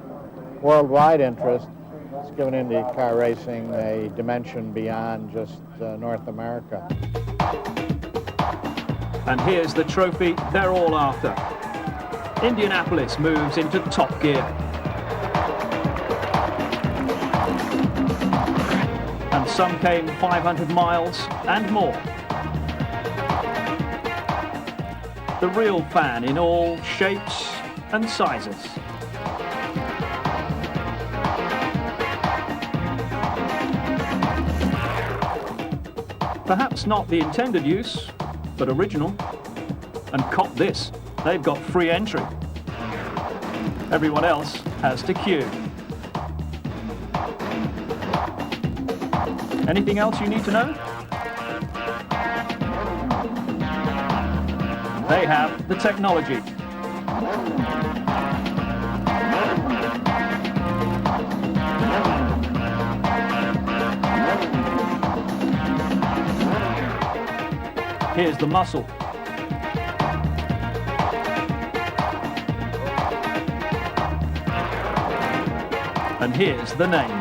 worldwide interest, it's given IndyCar racing a dimension beyond just North America. And here's the trophy they're all after. Indianapolis moves into top gear. And some came 500 miles and more. The real fan in all shapes and sizes. Perhaps not the intended use, but original. And cop this, they've got free entry. Everyone else has to queue. Anything else you need to know? They have the technology. Here's the muscle. And here's the name.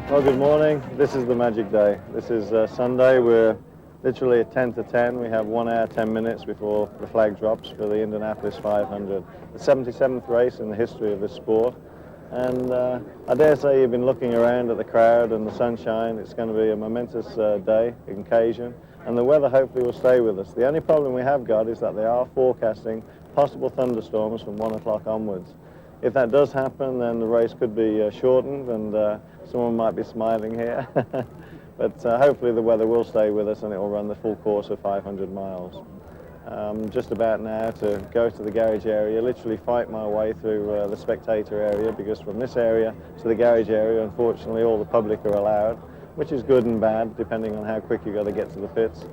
Well, good morning. This is the magic day. This is Sunday. We're literally at 10 to 10. We have 1 hour, 10 minutes before the flag drops for the Indianapolis 500. The 77th race in the history of this sport. And I dare say you've been looking around at the crowd and the sunshine. It's going to be a momentous day, occasion. And the weather hopefully will stay with us. The only problem we have got is that they are forecasting possible thunderstorms from 1 o'clock onwards. If that does happen, then the race could be shortened, and someone might be smiling here. But hopefully the weather will stay with us and it will run the full course of 500 miles. Just about now to go to the garage area, literally fight my way through the spectator area, because from this area to the garage area, unfortunately, all the public are allowed, which is good and bad, depending on how quick you've got to get to the pits.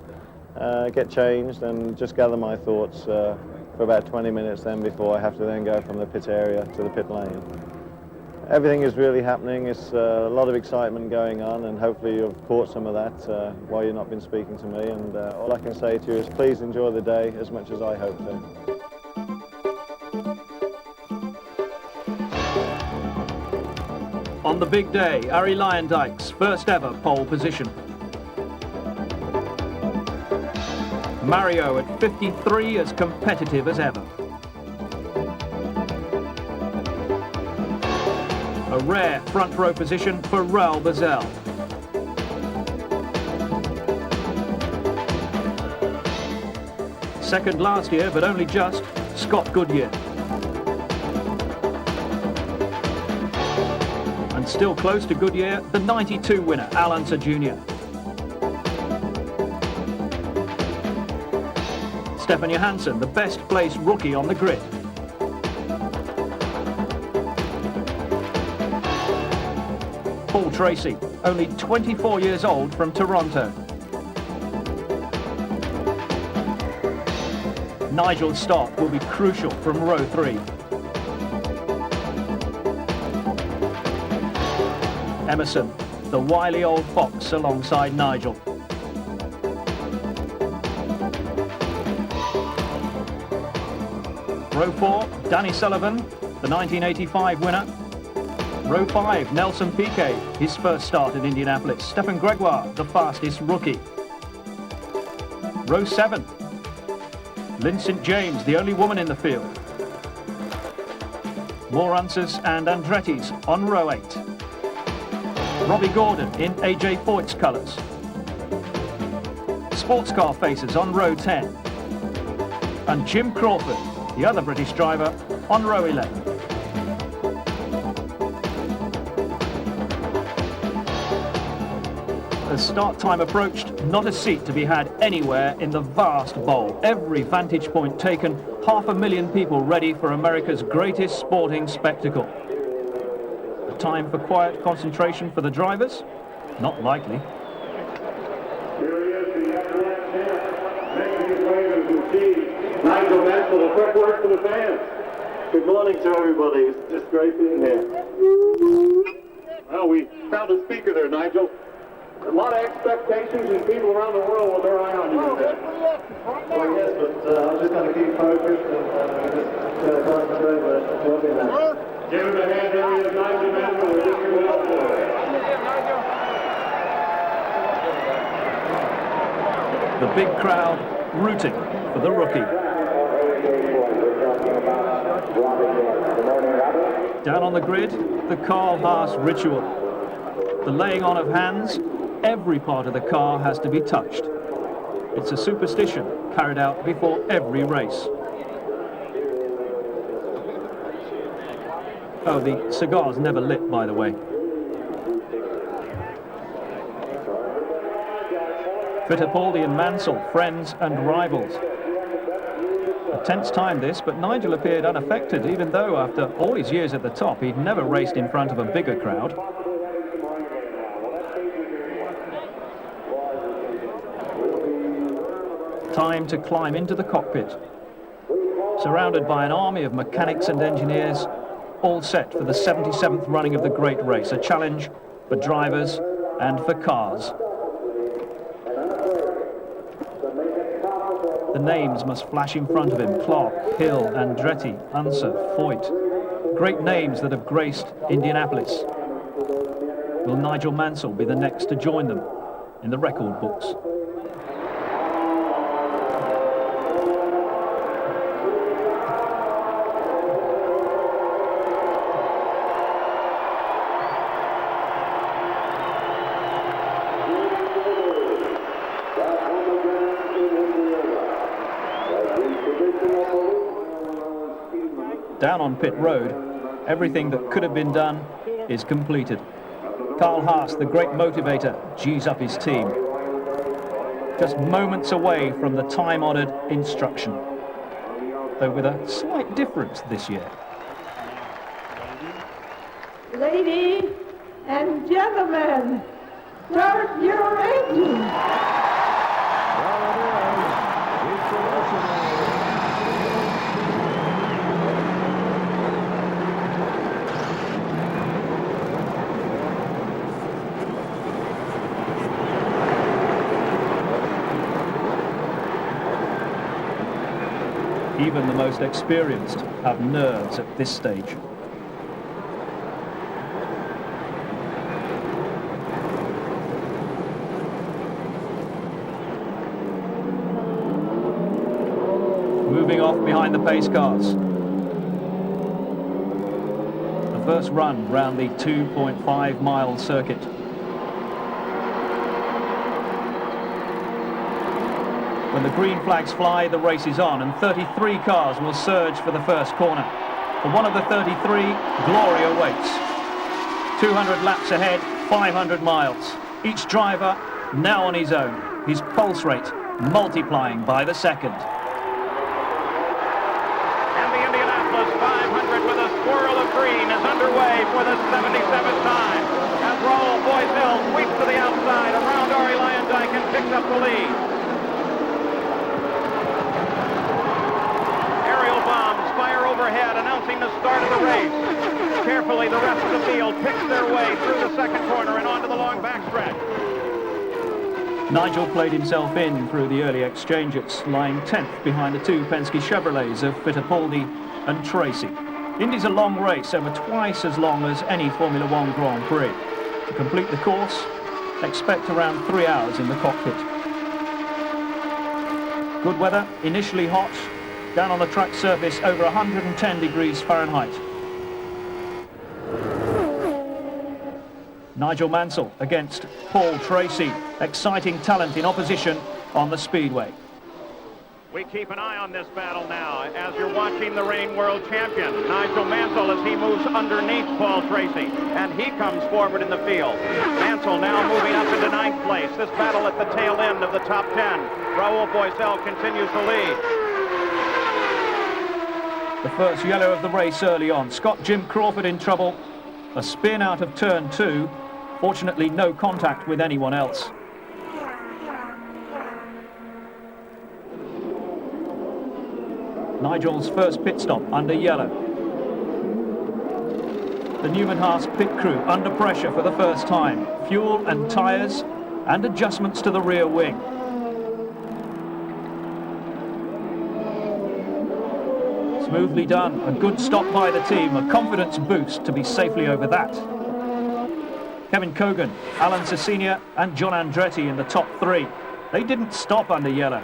Get changed and just gather my thoughts for about 20 minutes then before I have to then go from the pit area to the pit lane. Everything is really happening. It's a lot of excitement going on, and hopefully you've caught some of that while you've not been speaking to me. And all I can say to you is please enjoy the day as much as I hope to. On the big day, Arie Luyendyk's first ever pole position. Mario at 53 as competitive as ever. A rare front row position for Raoul Mansell. Second last year, but only just, Scott Goodyear. And still close to Goodyear, the 92 winner, Al Unser Jr. Stefan Johansson, the best placed rookie on the grid. Paul Tracy, only 24 years old, from Toronto. Nigel's start will be crucial from row 3. Emerson, the wily old fox alongside Nigel. Row 4, Danny Sullivan, the 1985 winner. Row 5, Nelson Piquet, his first start at Indianapolis. Stefan Gregoire, the fastest rookie. Row 7, Lynn St. James, the only woman in the field. More Unsers and Andretti's on row 8. Robbie Gordon in AJ Foyt's colours. Sports car faces on row 10. And Jim Crawford, the other British driver, on row 11. As start time approached, not a seat to be had anywhere in the vast bowl. Every vantage point taken, 500,000 people ready for America's greatest sporting spectacle. A time for quiet concentration for the drivers? Not likely. Here he is, the F1 champ, making his way to the seat. Nigel Mansell, a quick word for the fans. Good morning to everybody. It's just great being here. Well, we found a speaker there, Nigel. A lot of expectations and people around the world with their eye on you today. Well, yes, but I'm just going to keep focused and just concentrate on what we're doing. Give him a hand, there he is, Nigel Mansell. We're just going up for it. The big crowd rooting for the rookie. Down on the grid, the Carl Haas ritual. The laying on of hands. Every part of the car has to be touched. It's a superstition carried out before every race. Oh, the cigar's never lit, by the way. Fittipaldi and Mansell, friends and rivals. A tense time this, but Nigel appeared unaffected, even though after all his years at the top, he'd never raced in front of a bigger crowd. Time to climb into the cockpit. Surrounded by an army of mechanics and engineers, all set for the 77th running of the great race, a challenge for drivers and for cars. The names must flash in front of him: Clark, Hill, Andretti, Unser, Foyt. Great names that have graced Indianapolis. Will Nigel Mansell be the next to join them in the record books? Down on pit road, everything that could have been done is completed. Carl Haas, the great motivator, G's up his team. Just moments away from the time-honoured instruction, though with a slight difference this year. Ladies and gentlemen, start your engine. Even the most experienced have nerves at this stage. moving off behind the pace cars. The first run round the 2.5-mile circuit. When the green flags fly, the race is on, and 33 cars will surge for the first corner. For one of the 33, glory awaits. 200 laps ahead, 500 miles. Each driver now on his own, his pulse rate multiplying by the second. And the Indianapolis 500 with a swirl of green is underway for the 77th time. As Raoul Boisel sweeps to the outside around Arie Luyendyk and picks up the lead. Aerial bombs fire overhead, announcing the start of the race. Carefully, the rest of the field picks their way through the second corner and onto the long backstretch. Nigel played himself in through the early exchanges, lying 10th behind the two Penske Chevrolets of Fittipaldi and Tracy. Indy's a long race, over twice as long as any Formula One Grand Prix. To complete the course, expect around 3 hours in the cockpit. Good weather, initially hot, down on the track surface over 110 degrees Fahrenheit. Nigel Mansell against Paul Tracy. Exciting talent in opposition on the speedway. We keep an eye on this battle now as you're watching the reigning world champion, Nigel Mansell, as he moves underneath Paul Tracy, and he comes forward in the field. Mansell now moving up into 9th place. This battle at the tail end of the top 10. Raoul Boisel continues to lead. The first yellow of the race early on. Scott Jim Crawford in trouble. A spin out of turn 2. Fortunately, no contact with anyone else. Nigel's first pit stop under yellow. The Newman Haas pit crew under pressure for the first time. Fuel and tyres and adjustments to the rear wing. Smoothly done. A good stop by the team. A confidence boost to be safely over that. Kevin Kogan, Alan Cecilia and John Andretti in the top 3. They didn't stop under yellow.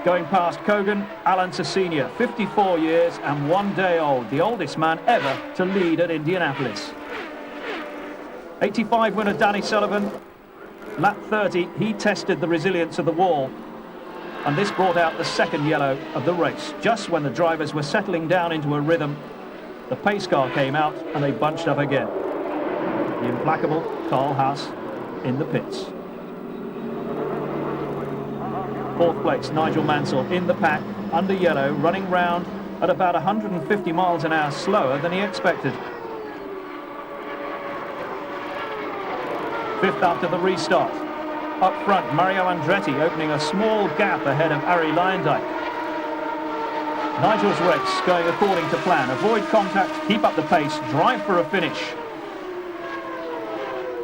Going past Kogan, Alan Cecilia, 54 years and 1 day old, the oldest man ever to lead at Indianapolis. 85 winner Danny Sullivan, lap 30, he tested the resilience of the wall, and this brought out the second yellow of the race. Just when the drivers were settling down into a rhythm, the pace car came out and they bunched up again. The implacable Carl Haas in the pits. 4th place, Nigel Mansell in the pack, under yellow, running round at about 150 miles an hour slower than he expected. 5th after the restart. Up front, Mario Andretti opening a small gap ahead of Arie Luyendyk. Nigel's race going according to plan. Avoid contact, keep up the pace, drive for a finish.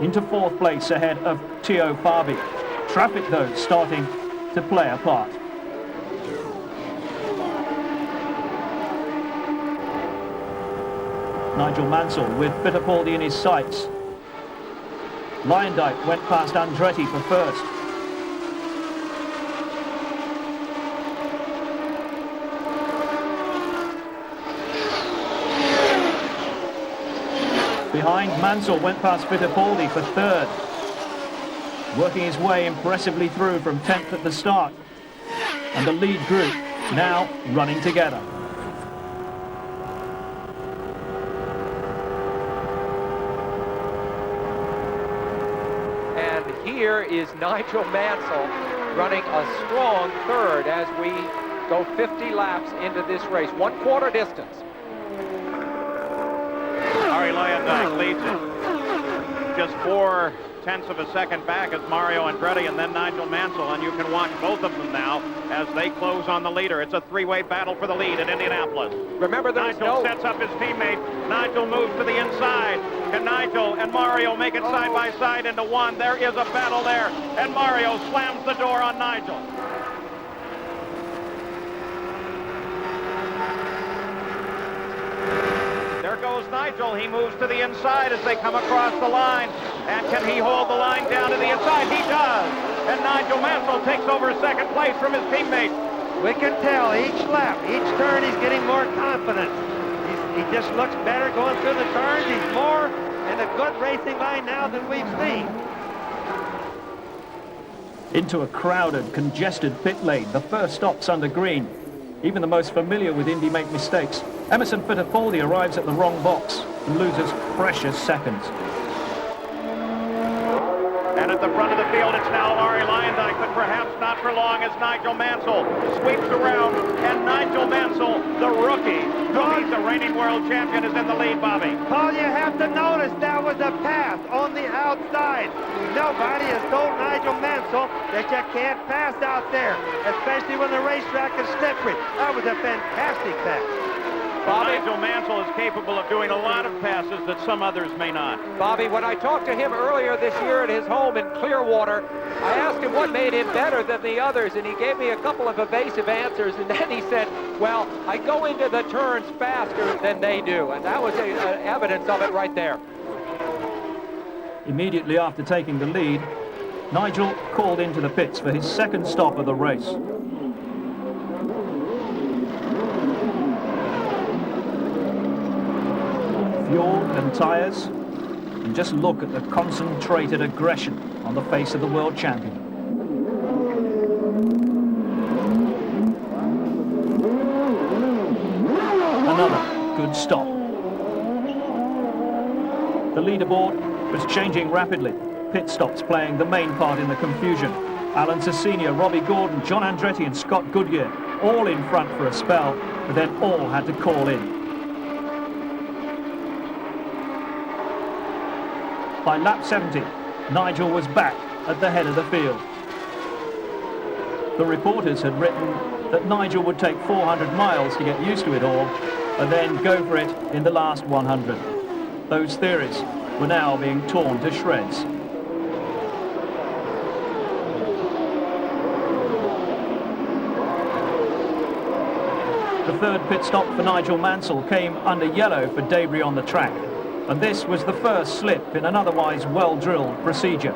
Into 4th place ahead of Teo Fabi. Traffic, though, starting to play a part. Nigel Mansell with Fittipaldi in his sights. Luyendyk went past Andretti for first. Behind, Mansell went past Fittipaldi for third. Working his way impressively through from 10th at the start. And the lead group now running together. And here is Nigel Mansell running a strong third as we go 50 laps into this race. 1/4 distance. Arie Luyendyk leads it. Just 0.4 of a second back as Mario Andretti and then Nigel Mansell, and you can watch both of them now as they close on the leader. It's a 3-way battle for the lead at Indianapolis. Remember, Nigel sets up his teammate. Nigel moves to the inside. Can Nigel and Mario make it side by side into one? There is a battle there, and Mario slams the door on Nigel. There goes Nigel. He moves to the inside as they come across the line. And can he hold the line down to the inside? He does. and Nigel Mansell takes over second place from his teammate. We can tell each lap, each turn, he's getting more confident. He just looks better going through the turns. He's more in a good racing line now than we've seen. Into a crowded, congested pit lane, the first stops under green. Even the most familiar with Indy make mistakes. Emerson Fittipaldi arrives at the wrong box and loses precious seconds. And at the front of the field, it's now Arie Luyendyk, but perhaps not for long as Nigel Mansell sweeps around, and Nigel Mansell, the rookie, he's the reigning world champion, is in the lead, Bobby. Paul, you have to notice that was a pass on the outside. Nobody has told Nigel Mansell that you can't pass out there, especially when the racetrack is slippery. That was a fantastic pass. Bobby, Nigel Mansell is capable of doing a lot of passes that some others may not. Bobby, when I talked to him earlier this year at his home in Clearwater, I asked him what made him better than the others, and he gave me a couple of evasive answers, and then he said, well, I go into the turns faster than they do, and that was evidence of it right there. Immediately after taking the lead, Nigel called into the pits for his second stop of the race. Fuel and tyres, and just look at the concentrated aggression on the face of the world champion. Another good stop. The leaderboard was changing rapidly. Pit stops playing the main part in the confusion. Alan Cecina, Robbie Gordon, John Andretti and Scott Goodyear all in front for a spell, but then all had to call in. By lap 70, Nigel was back at the head of the field. The reporters had written that Nigel would take 400 miles to get used to it all and then go for it in the last 100. Those theories were now being torn to shreds. The third pit stop for Nigel Mansell came under yellow for debris on the track. And this was the first slip in an otherwise well-drilled procedure.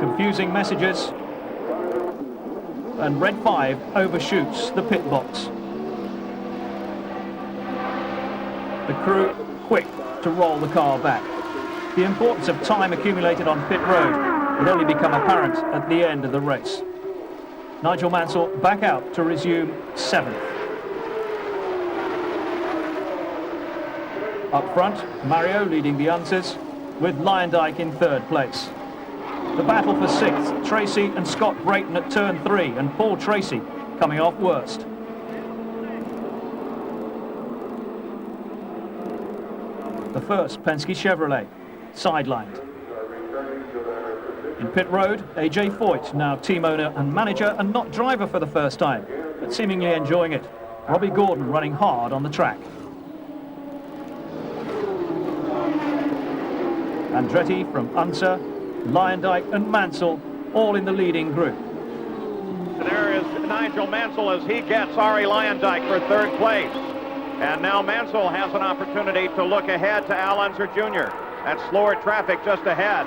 Confusing messages, and Red 5 overshoots the pit box. The crew quick to roll the car back. The importance of time accumulated on pit road would only become apparent at the end of the race. Nigel Mansell back out to resume 7th. Up front, Mario leading the Unsers, with Luyendyk in 3rd place. The battle for 6th, Tracy and Scott Brayton at turn 3, and Paul Tracy coming off worst. The first Penske Chevrolet, sidelined. In pit road, AJ Foyt, now team owner and manager, and not driver for the first time, but seemingly enjoying it. Robbie Gordon running hard on the track. Andretti from Unser, Luyendyk and Mansell all in the leading group. There is Nigel Mansell as he gets Arie Luyendyk for 3rd place. And now Mansell has an opportunity to look ahead to Al Unser Jr. That slower traffic just ahead.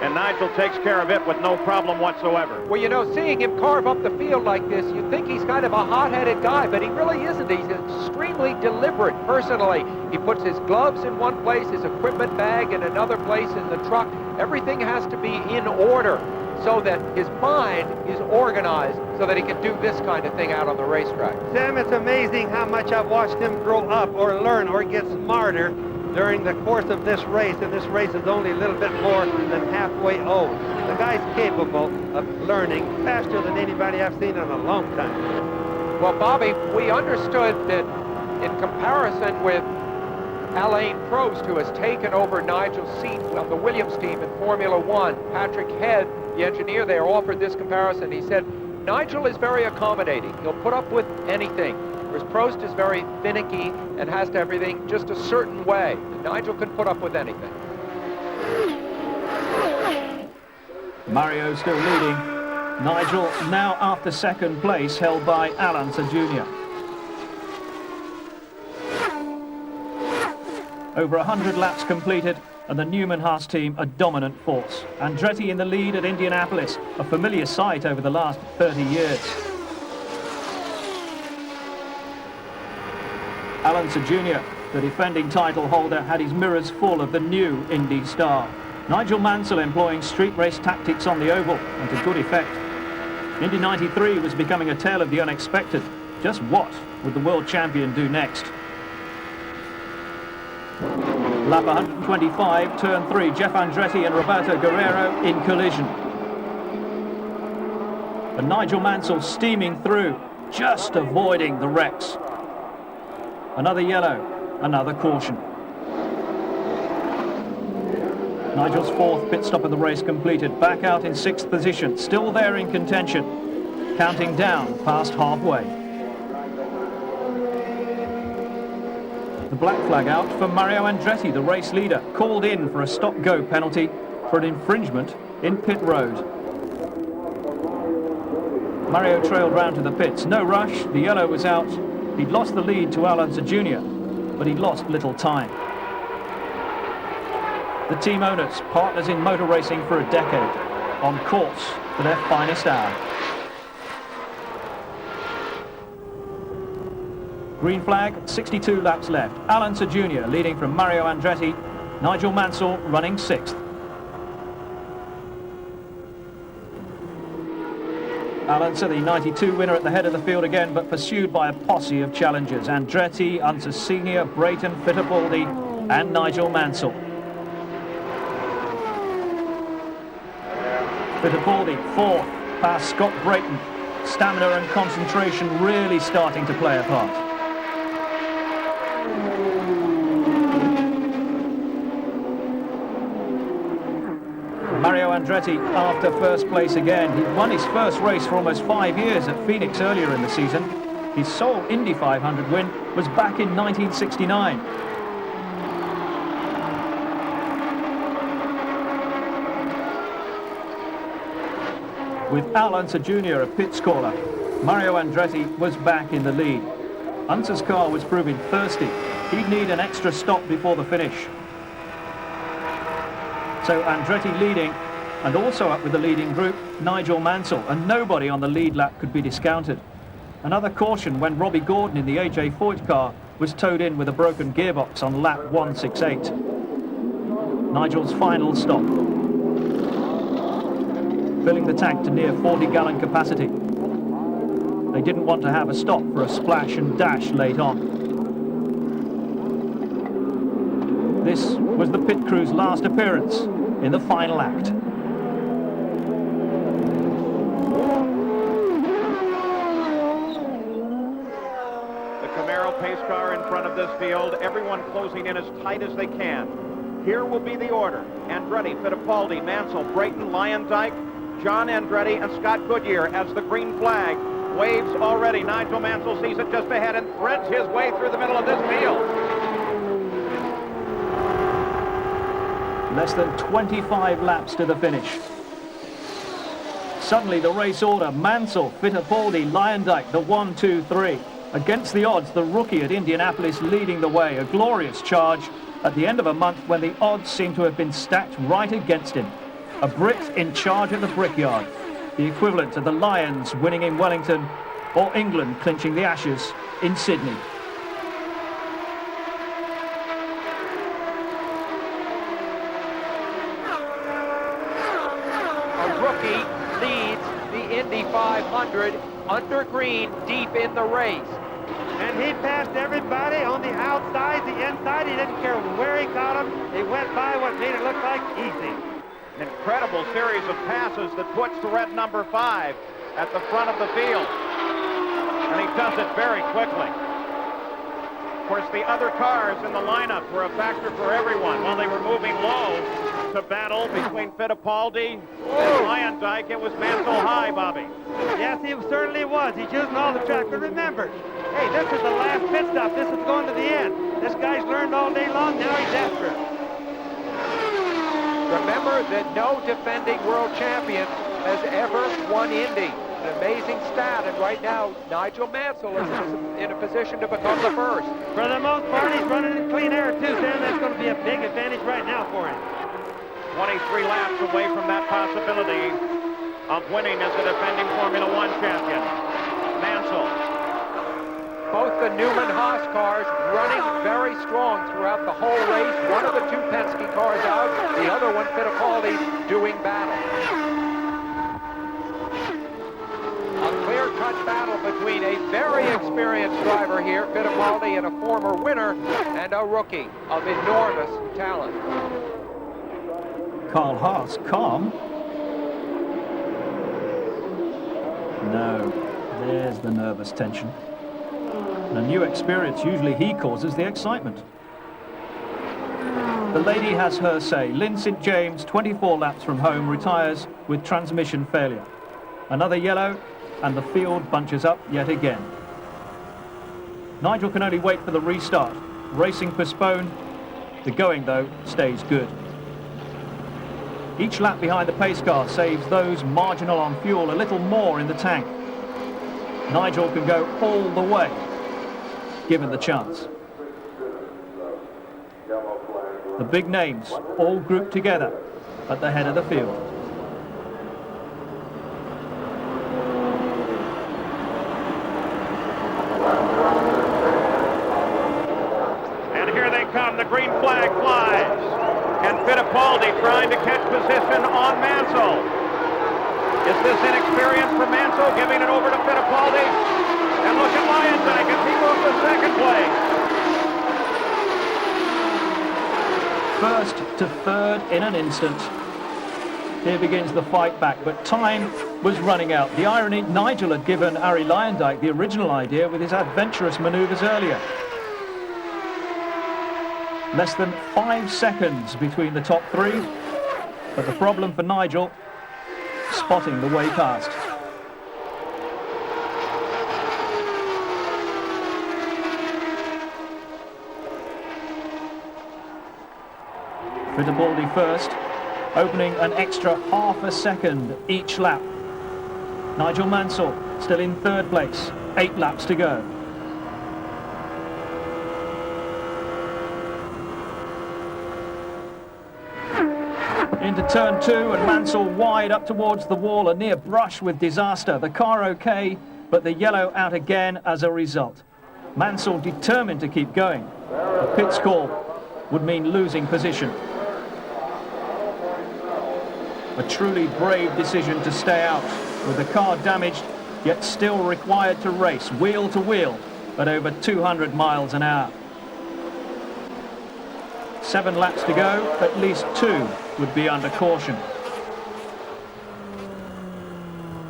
And Nigel takes care of it with no problem whatsoever. Well, you know, seeing him carve up the field like this, you'd think he's kind of a hot-headed guy, but he really isn't. He's extremely deliberate personally. He puts his gloves in one place, his equipment bag in another place in the truck. Everything has to be in order so that his mind is organized so that he can do this kind of thing out on the racetrack. Sam, it's amazing how much I've watched him grow up or learn or get smarter during the course of this race, and this race is only a little bit more than halfway old. The guy's capable of learning faster than anybody I've seen in a long time. Well, Bobby, we understood that in comparison with Alain Prost, who has taken over Nigel's seat on the Williams team in Formula One, Patrick Head, the engineer there, offered this comparison. He said, Nigel is very accommodating. He'll put up with anything. Whereas Prost is very finicky and has to everything just a certain way. And Nigel can put up with anything. Mario still leading. Nigel now after 2nd place, held by Al Unser Jr. Over 100 laps completed, and the Newman-Haas team a dominant force. Andretti in the lead at Indianapolis, a familiar sight over the last 30 years. Alan Jr., the defending title holder, had his mirrors full of the new Indy star. Nigel Mansell employing street race tactics on the oval, and to good effect. Indy 93 was becoming a tale of the unexpected. Just what would the world champion do next? Lap 125, turn 3, Jeff Andretti and Roberto Guerrero in collision. And Nigel Mansell steaming through, just avoiding the wrecks. Another yellow, another caution. Nigel's fourth pit stop of the race completed, back out in 6th position, still there in contention, counting down past halfway. The black flag out for Mario Andretti, the race leader, called in for a stop-go penalty for an infringement in pit road. Mario trailed round to the pits, no rush, the yellow was out. He'd lost the lead to Alan Jr., but he'd lost little time. The team owners, partners in motor racing for a decade, on course for their finest hour. Green flag, 62 laps left. Alan Jr. leading from Mario Andretti, Nigel Mansell running 6th. Alan, the 92 winner at the head of the field again, but pursued by a posse of challengers. Andretti, Unser Senior, Brayton, Fittipaldi and Nigel Mansell. Fittipaldi, 4th, past Scott Brayton. Stamina and concentration really starting to play a part. Mario Andretti after first place again. He won his first race for almost 5 years at Phoenix earlier in the season. His sole Indy 500 win was back in 1969. With Alan Jr. a pits caller, Mario Andretti was back in the lead. Unser's car was proving thirsty. He'd need an extra stop before the finish. So Andretti leading, and also up with the leading group, Nigel Mansell, and nobody on the lead lap could be discounted. Another caution when Robbie Gordon in the AJ Foyt car was towed in with a broken gearbox on lap 168. Nigel's final stop. Filling the tank to near 40-gallon capacity. They didn't want to have a stop for a splash and dash late on. This was the pit crew's last appearance in the final act. The Camaro pace car in front of this field, everyone closing in as tight as they can. Here will be the order. Andretti, Fittipaldi, Mansell, Brayton, Lyondike, John Andretti, and Scott Goodyear as the green flag waves already. Nigel Mansell sees it just ahead and threads his way through the middle of this field. Less than 25 laps to the finish. Suddenly the race order, Mansell, Fittipaldi, Lyondike, the 1, 2, 3. Against the odds, the rookie at Indianapolis leading the way. A glorious charge at the end of a month when the odds seem to have been stacked right against him. A Brit in charge at the Brickyard. The equivalent of the Lions winning in Wellington or England clinching the Ashes in Sydney. Indy 500 under green deep in the race. And he passed everybody on the outside, the inside. He didn't care where he caught him. He went by what made it look like easy. An incredible series of passes that puts the red number 5 at the front of the field. And he does it very quickly. Of course, the other cars in the lineup were a factor for everyone. While they were moving low to battle between Fittipaldi and Lyondike, it was Mansell high, Bobby. Yes, he certainly was. He's using all the track. But remember, hey, this is the last pit stop. This is going to the end. This guy's learned all day long. Now he's after it. Remember that no defending world champion has ever won Indy. An amazing stat, and right now, Nigel Mansell is in a position to become the first. For the most part, he's running in clean air, too, Sam. That's going to be a big advantage right now for him. 23 laps away from that possibility of winning as the defending Formula One champion. Mansell. Both the Newman-Haas cars running very strong throughout the whole race. One of the two Penske cars out, the other one, Fittipaldi, doing battle. A clear-cut battle between a very experienced driver here, Fittipaldi, and a former winner, and a rookie of enormous talent. Carl Haas, calm. No, there's the nervous tension. And a new experience, usually he causes the excitement. The lady has her say. Lynn St. James, 24 laps from home, retires with transmission failure. Another yellow, and the field bunches up yet again. Nigel can only wait for the restart. Racing postponed. The going, though, stays good. Each lap behind the pace car saves those marginal on fuel a little more in the tank. Nigel can go all the way, given the chance. The big names all grouped together at the head of the field. And here they come, the green flag flies. And Fittipaldi trying to catch position on Mansell. Is this inexperience for Mansell, giving it over to Fittipaldi? And look at Lyondike as he moves to second place. First to third in an instant. Here begins the fight back, but time was running out. The irony, Nigel had given Arie Luyendyk the original idea with his adventurous manoeuvres earlier. Less than 5 seconds between the top three, but the problem for Nigel, spotting the way past. Fittipaldi first, opening an extra half a second each lap. Nigel Mansell still in third place, 8 laps to go. Into turn 2, and Mansell wide up towards the wall, a near brush with disaster. The car okay, but the yellow out again as a result. Mansell determined to keep going. A pits call would mean losing position. A truly brave decision to stay out, with the car damaged, yet still required to race wheel to wheel at over 200 miles an hour. 7 laps to go, at least 2 would be under caution.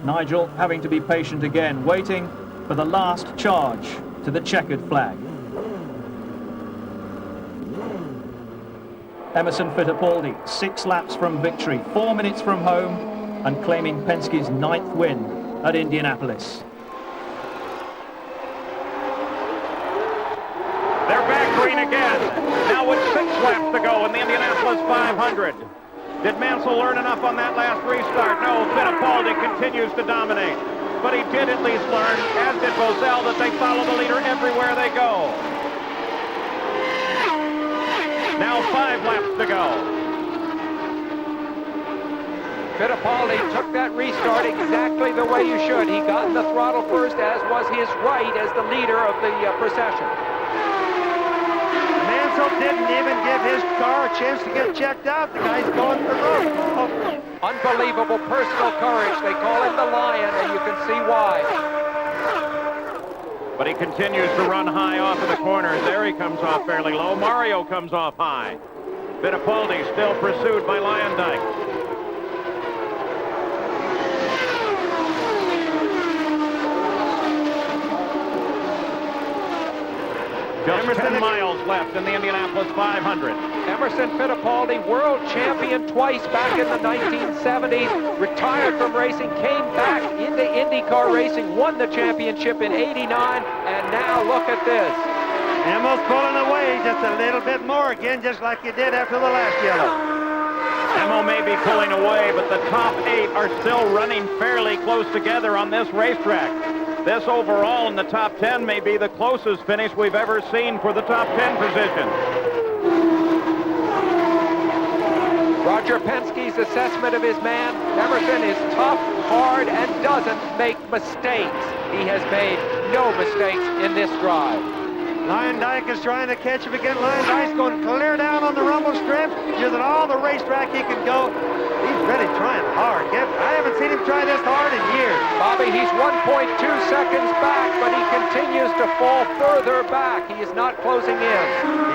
Nigel having to be patient again, waiting for the last charge to the checkered flag. Emerson Fittipaldi, 6 laps from victory, 4 minutes from home, and claiming Penske's 9th win at Indianapolis. They're back green again. Now with 6 laps to go in the Indianapolis 500. Did Mansell learn enough on that last restart? No, Fittipaldi continues to dominate. But he did at least learn, as did Mansell, that they follow the leader everywhere they go. Now 5 laps to go. Fittipaldi took that restart exactly the way you should. He got in the throttle first, as was his right as the leader of the procession. Mansell didn't even give his car a chance to get checked out. The guy's going for road. Unbelievable personal courage. They call him the Lion, and you can see why. But he continues to run high off of the corners. There he comes off fairly low. Mario comes off high. Fittipaldi still pursued by Lyondike. Just 10 miles left in the Indianapolis 500. Emerson Fittipaldi, world champion twice back in the 1970s, retired from racing, came back into IndyCar racing, won the championship in '89, and now look at this. Almost pulling away just a little bit more again, just like you did after the last yellow. Emo may be pulling away, but the top 8 are still running fairly close together on this racetrack. This overall in the top 10 may be the closest finish we've ever seen for the top 10 position. Roger Penske's assessment of his man, Emerson is tough, hard, and doesn't make mistakes. He has made no mistakes in this drive. Lyondike is trying to catch him again. Lyondike's going clear down on the rumble strip, using all the racetrack he can go. He's really trying hard. I haven't seen him try this hard in years. Bobby, he's 1.2 seconds back, but he continues to fall further back. He is not closing in.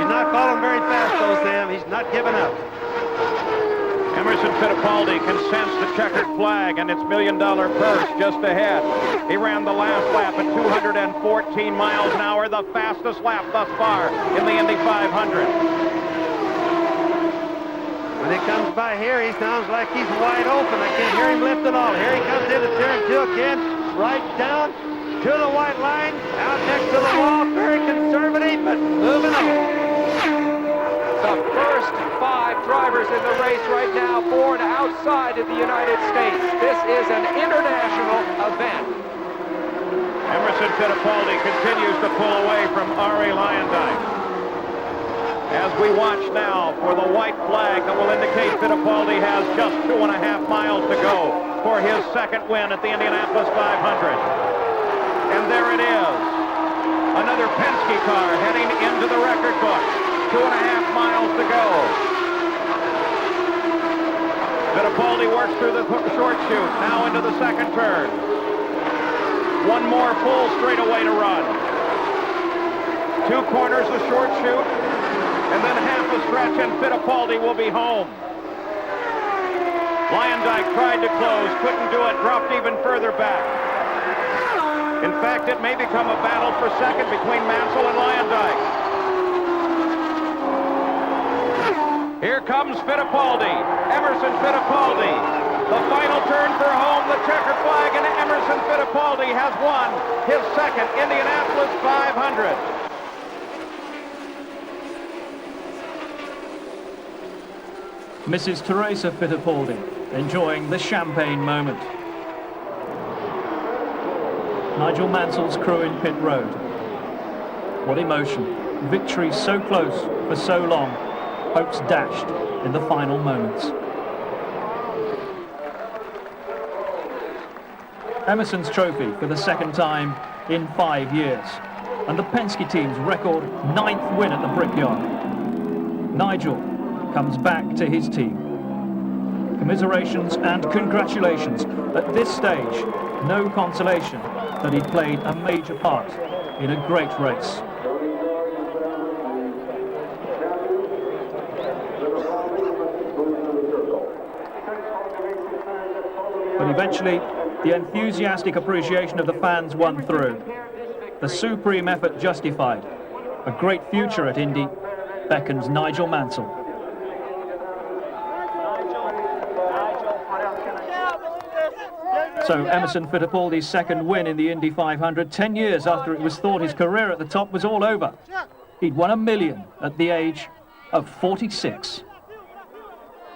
He's not falling very fast, though, Sam. He's not giving up. Emerson Fittipaldi can sense the checkered flag and its $1 million purse just ahead. He ran the last lap at 214 miles an hour, the fastest lap thus far in the Indy 500. When he comes by here, he sounds like he's wide open. I can't hear him lift at all. Here he comes into turn 2 again, right down to the white line, out next to the wall, very conservative, but moving on. The first 5 drivers in the race right now born outside of the United States. This is an international event. Emerson Fittipaldi continues to pull away from Arie Luyendyk. As we watch now for the white flag that will indicate Fittipaldi has just 2.5 miles to go for his second win at the Indianapolis 500. And there it is. Another Penske car heading into the record book. 2.5 miles to go. Fittipaldi works through the short chute, now into the second turn. One more full straightaway to run. 2 corners of short chute, and then half a stretch, and Fittipaldi will be home. Luyendyk tried to close, couldn't do it, dropped even further back. In fact, it may become a battle for second between Mansell and Luyendyk. Here comes Fittipaldi, Emerson Fittipaldi. The final turn for home, the checker flag, and Emerson Fittipaldi has won his second Indianapolis 500. Mrs. Teresa Fittipaldi enjoying the champagne moment. Nigel Mansell's crew in pit road. What emotion. Victory so close for so long. Hopes dashed in the final moments. Emerson's trophy for the second time in 5 years. And the Penske team's record 9th win at the Brickyard. Nigel comes back to his team. Commiserations and congratulations. At this stage, no consolation that he played a major part in a great race. But eventually, the enthusiastic appreciation of the fans won through. The supreme effort justified. A great future at Indy beckons Nigel Mansell. So Emerson Fittipaldi's second win in the Indy 500, 10 years after it was thought his career at the top was all over. He'd won $1 million at the age of 46.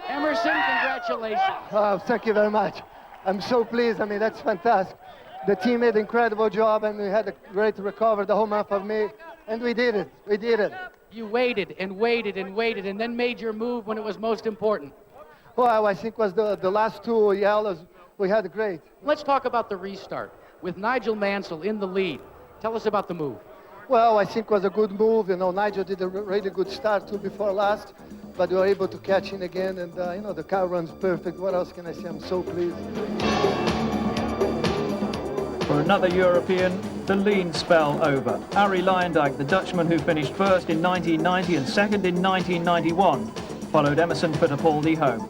Emerson, congratulations. Oh, thank you very much. I'm so pleased. I mean, that's fantastic. The team did an incredible job, and we had a great recovery the whole month of May, and we did it. We did it. You waited and waited and waited, and then made your move when it was most important. Well, I think was the last 2 yellows. We had great. Let's talk about the restart with Nigel Mansell in the lead. Tell us about the move. Well, I think it was a good move. You know, Nigel did a really good start too before last, but we were able to catch in again, and you know, the car runs perfect. What else can I say? I'm so pleased. For another European, the lean spell over. Arie Luyendyk, the Dutchman who finished first in 1990 and second in 1991, followed Emerson Fittipaldi home.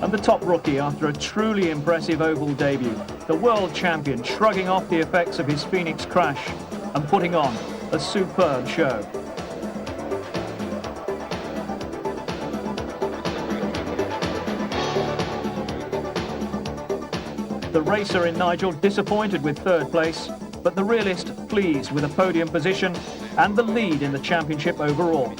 And the top rookie after a truly impressive oval debut, the world champion shrugging off the effects of his Phoenix crash and putting on a superb show. The racer in Nigel disappointed with third place, but the realist pleased with a podium position and the lead in the championship overall.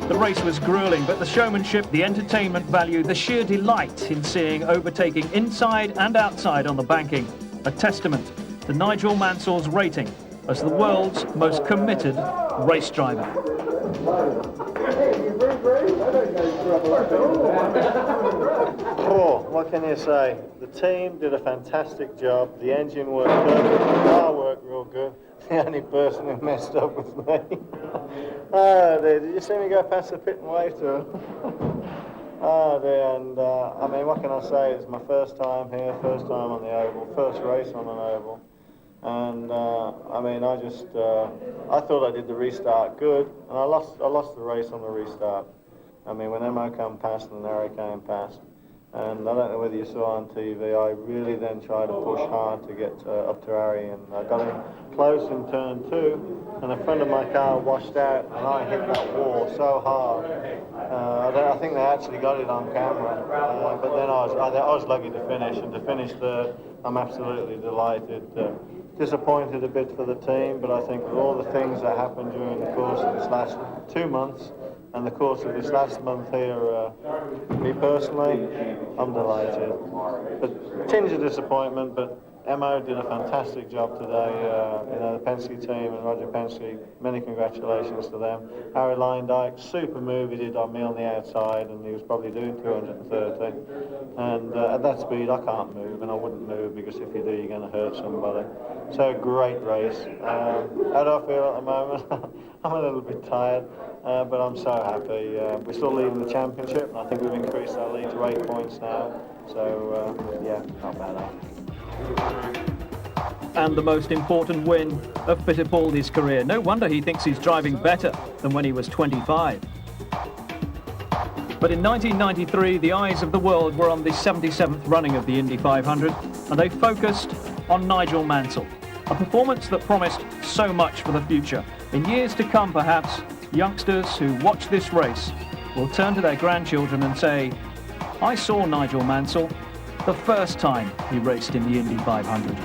The race was grueling, but the showmanship, the entertainment value, the sheer delight in seeing overtaking inside and outside on the banking, a testament to Nigel Mansell's rating as the world's most committed race driver. Oh, what can you say? The team did a fantastic job. The engine worked perfect. The car worked real good. The only person who messed up was me. Oh dear, did you see me go past the pit and wave to him? Oh dear, and I mean, what can I say? It's my first time here, first time on the oval, first race on an oval. And I mean, I thought I did the restart good, and I lost the race on the restart. I mean, when Mo came past and Larry came past, and I don't know whether you saw on TV, I really then tried to push hard to get up to Harry, and I got him close in turn 2, and the front of my car washed out, and I hit that wall so hard. I think they actually got it on camera, but then I was lucky to finish, and to finish third, I'm absolutely delighted. Disappointed a bit for the team, but I think with all the things that happened during the course of this last 2 months and the course of this last month here, me personally, I'm delighted. But tinge of disappointment, but Mo did a fantastic job today. You know, the Penske team and Roger Penske, many congratulations to them. Harry Leindyke, super move he did on me on the outside, and he was probably doing 230. And at that speed, I can't move, and I wouldn't move because if you do, you're going to hurt somebody. So great race. How do I feel at the moment? I'm a little bit tired, but I'm so happy. We're still leading the championship, and I think we've increased our lead to 8 points now. So yeah, not bad. And the most important win of Fittipaldi's career. No wonder he thinks he's driving better than when he was 25. But in 1993, the eyes of the world were on the 77th running of the Indy 500, and they focused on Nigel Mansell. A performance that promised so much for the future. In years to come, perhaps, youngsters who watch this race will turn to their grandchildren and say, I saw Nigel Mansell the first time he raced in the Indy 500.